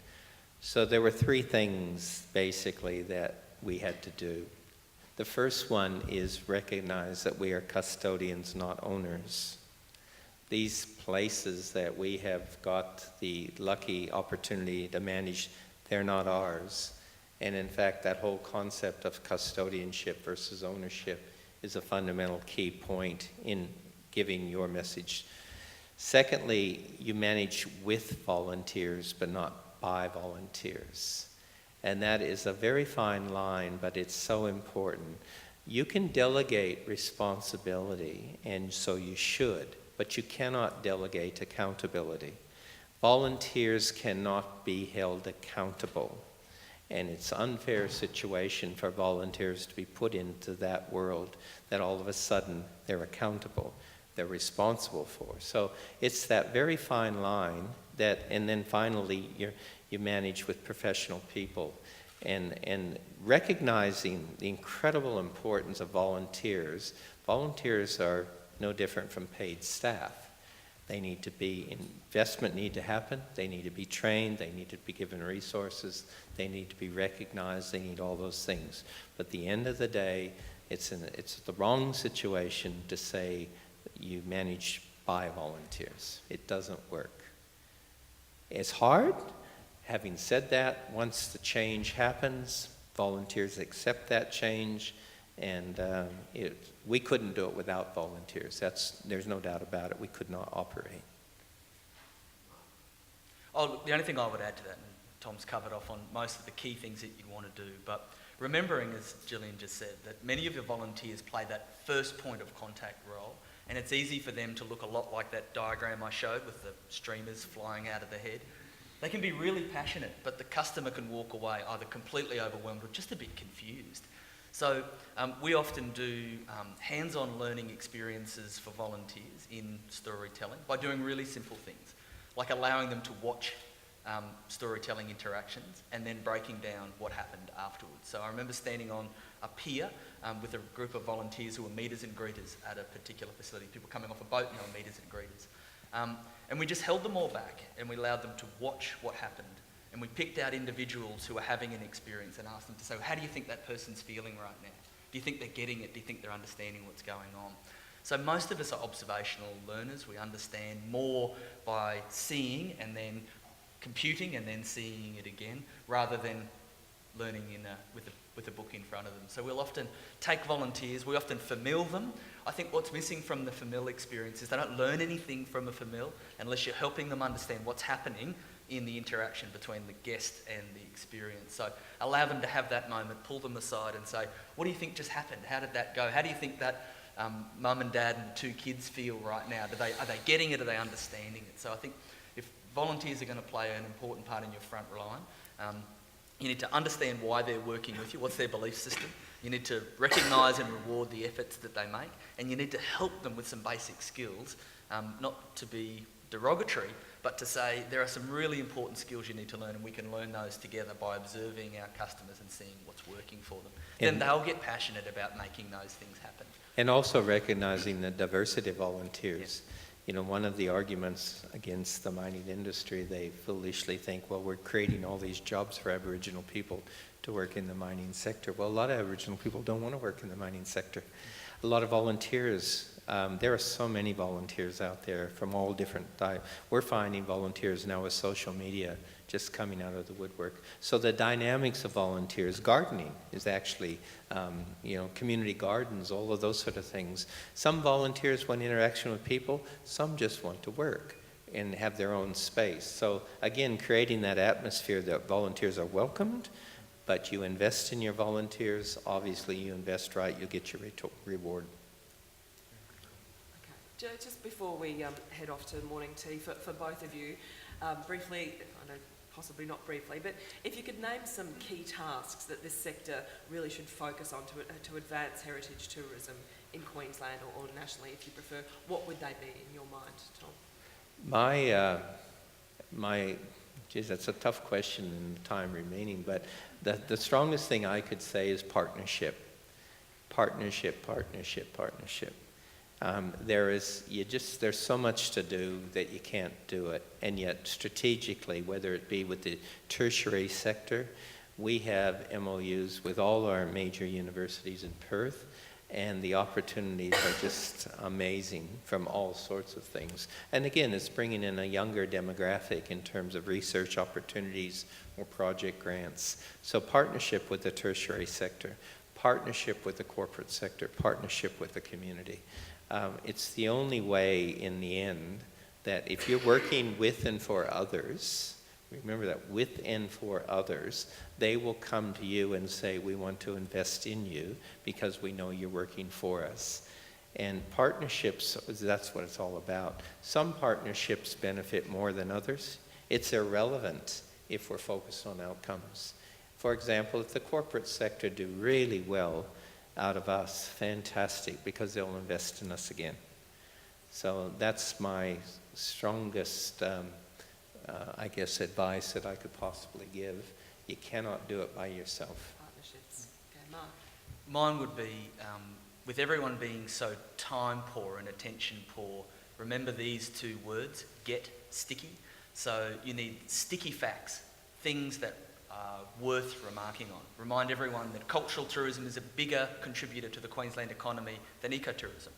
So there were 3 things basically that we had to do. The first one is recognize that we are custodians, not owners. These places that we have got the lucky opportunity to manage, they're not ours. And in fact, that whole concept of custodianship versus ownership is a fundamental key point in giving your message. Secondly, you manage with volunteers, but not by volunteers. And that is a very fine line, but it's so important. You can delegate responsibility, and so you should, but you cannot delegate accountability. Volunteers cannot be held accountable. And it's an unfair situation for volunteers to be put into that world that all of a sudden they're accountable, they're responsible for. So it's that very fine line that, and then finally you manage with professional people and recognizing the incredible importance of volunteers. Volunteers are no different from paid staff. They need to be, investment need to happen, they need to be trained, they need to be given resources, they need to be recognized, they need all those things. But at the end of the day, it's the wrong situation to say you manage by volunteers. It doesn't work. It's hard. Having said that, once the change happens, volunteers accept that change, and we couldn't do it without volunteers. There's no doubt about it. We could not operate. Oh, the only thing I would add to that, and Tom's covered off on most of the key things that you'd want to do, but remembering, as Gillian just said, that many of your volunteers play that first point of contact role, and it's easy for them to look a lot like that diagram I showed with the streamers flying out of the head. They can be really passionate, but the customer can walk away either completely overwhelmed or just a bit confused. So we often do hands-on learning experiences for volunteers in storytelling by doing really simple things, like allowing them to watch storytelling interactions and then breaking down what happened afterwards. So I remember standing on a pier with a group of volunteers who were meeters and greeters at a particular facility, people coming off a boat and they were meeters and greeters. And we just held them all back and we allowed them to watch what happened. And we picked out individuals who were having an experience and asked them to say, how do you think that person's feeling right now? Do you think they're getting it? Do you think they're understanding what's going on? So most of us are observational learners. We understand more by seeing and then computing and then seeing it again, rather than learning with a book in front of them. So we'll often take volunteers, we often famil them. I think what's missing from the famil experience is they don't learn anything from a famil unless you're helping them understand what's happening in the interaction between the guest and the experience. So allow them to have that moment, pull them aside and say, what do you think just happened? How did that go? How do you think that mum and dad and two kids feel right now? Are they getting it? Are they understanding it? So I think if volunteers are going to play an important part in your front line, you need to understand why they're working with you, what's their belief system. You need to recognise and reward the efforts that they make, and you need to help them with some basic skills, not to be derogatory, but to say there are some really important skills you need to learn, and we can learn those together by observing our customers and seeing what's working for them. Then they'll get passionate about making those things happen. And also recognizing the diversity of volunteers. Yeah. You know, one of the arguments against the mining industry, they foolishly think, well, we're creating all these jobs for Aboriginal people to work in the mining sector. Well, a lot of Aboriginal people don't want to work in the mining sector. A lot of volunteers, there are so many volunteers out there from all different types. We're finding volunteers now with social media just coming out of the woodwork. So the dynamics of volunteers, gardening is actually, community gardens, all of those sort of things. Some volunteers want interaction with people, some just want to work and have their own space. So again, creating that atmosphere that volunteers are welcomed, but you invest in your volunteers, obviously you invest right, you'll get your reward. Okay. Just before we head off to morning tea, for both of you, briefly, I know possibly not briefly, but if you could name some key tasks that this sector really should focus on to advance heritage tourism in Queensland or nationally, if you prefer, what would they be in your mind, Tom? Geez, that's a tough question in the time remaining, but the strongest thing I could say is partnership. Partnership. There's so much to do that you can't do it. And yet strategically, whether it be with the tertiary sector, we have MOUs with all our major universities in Perth, and the opportunities are just amazing from all sorts of things. And again, it's bringing in a younger demographic in terms of research opportunities or project grants. So partnership with the tertiary sector, partnership with the corporate sector, partnership with the community. It's the only way in the end that if you're working with and for others, remember that with and for others, they will come to you and say, we want to invest in you because we know you're working for us. And partnerships, that's what it's all about. Some partnerships benefit more than others. It's irrelevant if we're focused on outcomes. For example, if the corporate sector do really well out of us, fantastic, because they'll invest in us again. So that's my strongest advice that I could possibly give. You cannot do it by yourself. Partnerships. Okay, Mark. Mine would be, with everyone being so time poor and attention poor, remember these two words, get sticky. So you need sticky facts, things that are worth remarking on. Remind everyone that cultural tourism is a bigger contributor to the Queensland economy than ecotourism.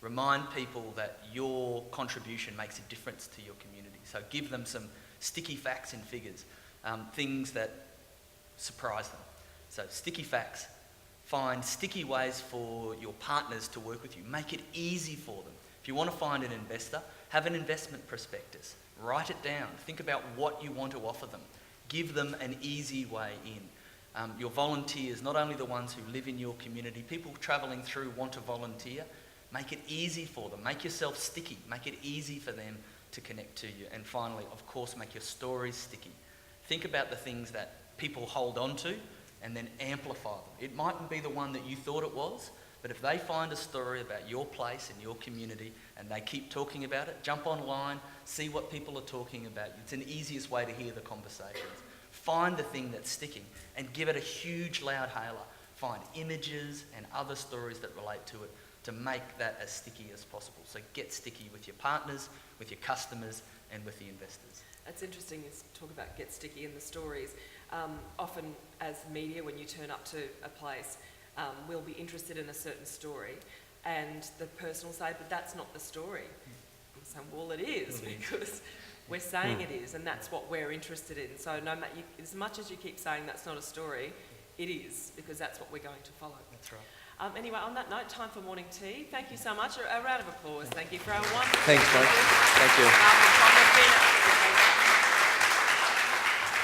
Remind people that your contribution makes a difference to your community. So give them some sticky facts and figures, things that surprise them. So sticky facts. Find sticky ways for your partners to work with you. Make it easy for them. If you want to find an investor, have an investment prospectus. Write it down. Think about what you want to offer them. Give them an easy way in. Your volunteers, not only the ones who live in your community, people travelling through want to volunteer. Make it easy for them. Make yourself sticky. Make it easy for them to connect to you. And finally, of course, make your stories sticky. Think about the things that people hold on to and then amplify them. It mightn't be the one that you thought it was, but if they find a story about your place and your community and they keep talking about it, jump online, see what people are talking about. It's an easiest way to hear the conversations. Find the thing that's sticking and give it a huge loud hailer. Find images and other stories that relate to it to make that as sticky as possible. So get sticky with your partners, with your customers, and with the investors. It's interesting you talk about get sticky in the stories. Often as media, when you turn up to a place, we'll be interested in a certain story and the person will say, but that's not the story. I'm saying, well, it is, because we're saying it is, and that's what we're interested in. So no matter, as much as you keep saying that's not a story, it is, because that's what we're going to follow. That's right. Anyway, on that note, time for morning tea. Thank you so much. A round of applause. Thank you for our wonderful... Thanks, Mark. Thank you.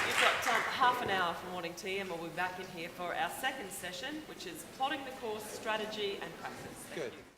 You've got half an hour for morning tea, and we'll be back in here for our second session, which is plotting the course, strategy and practice. Thank you.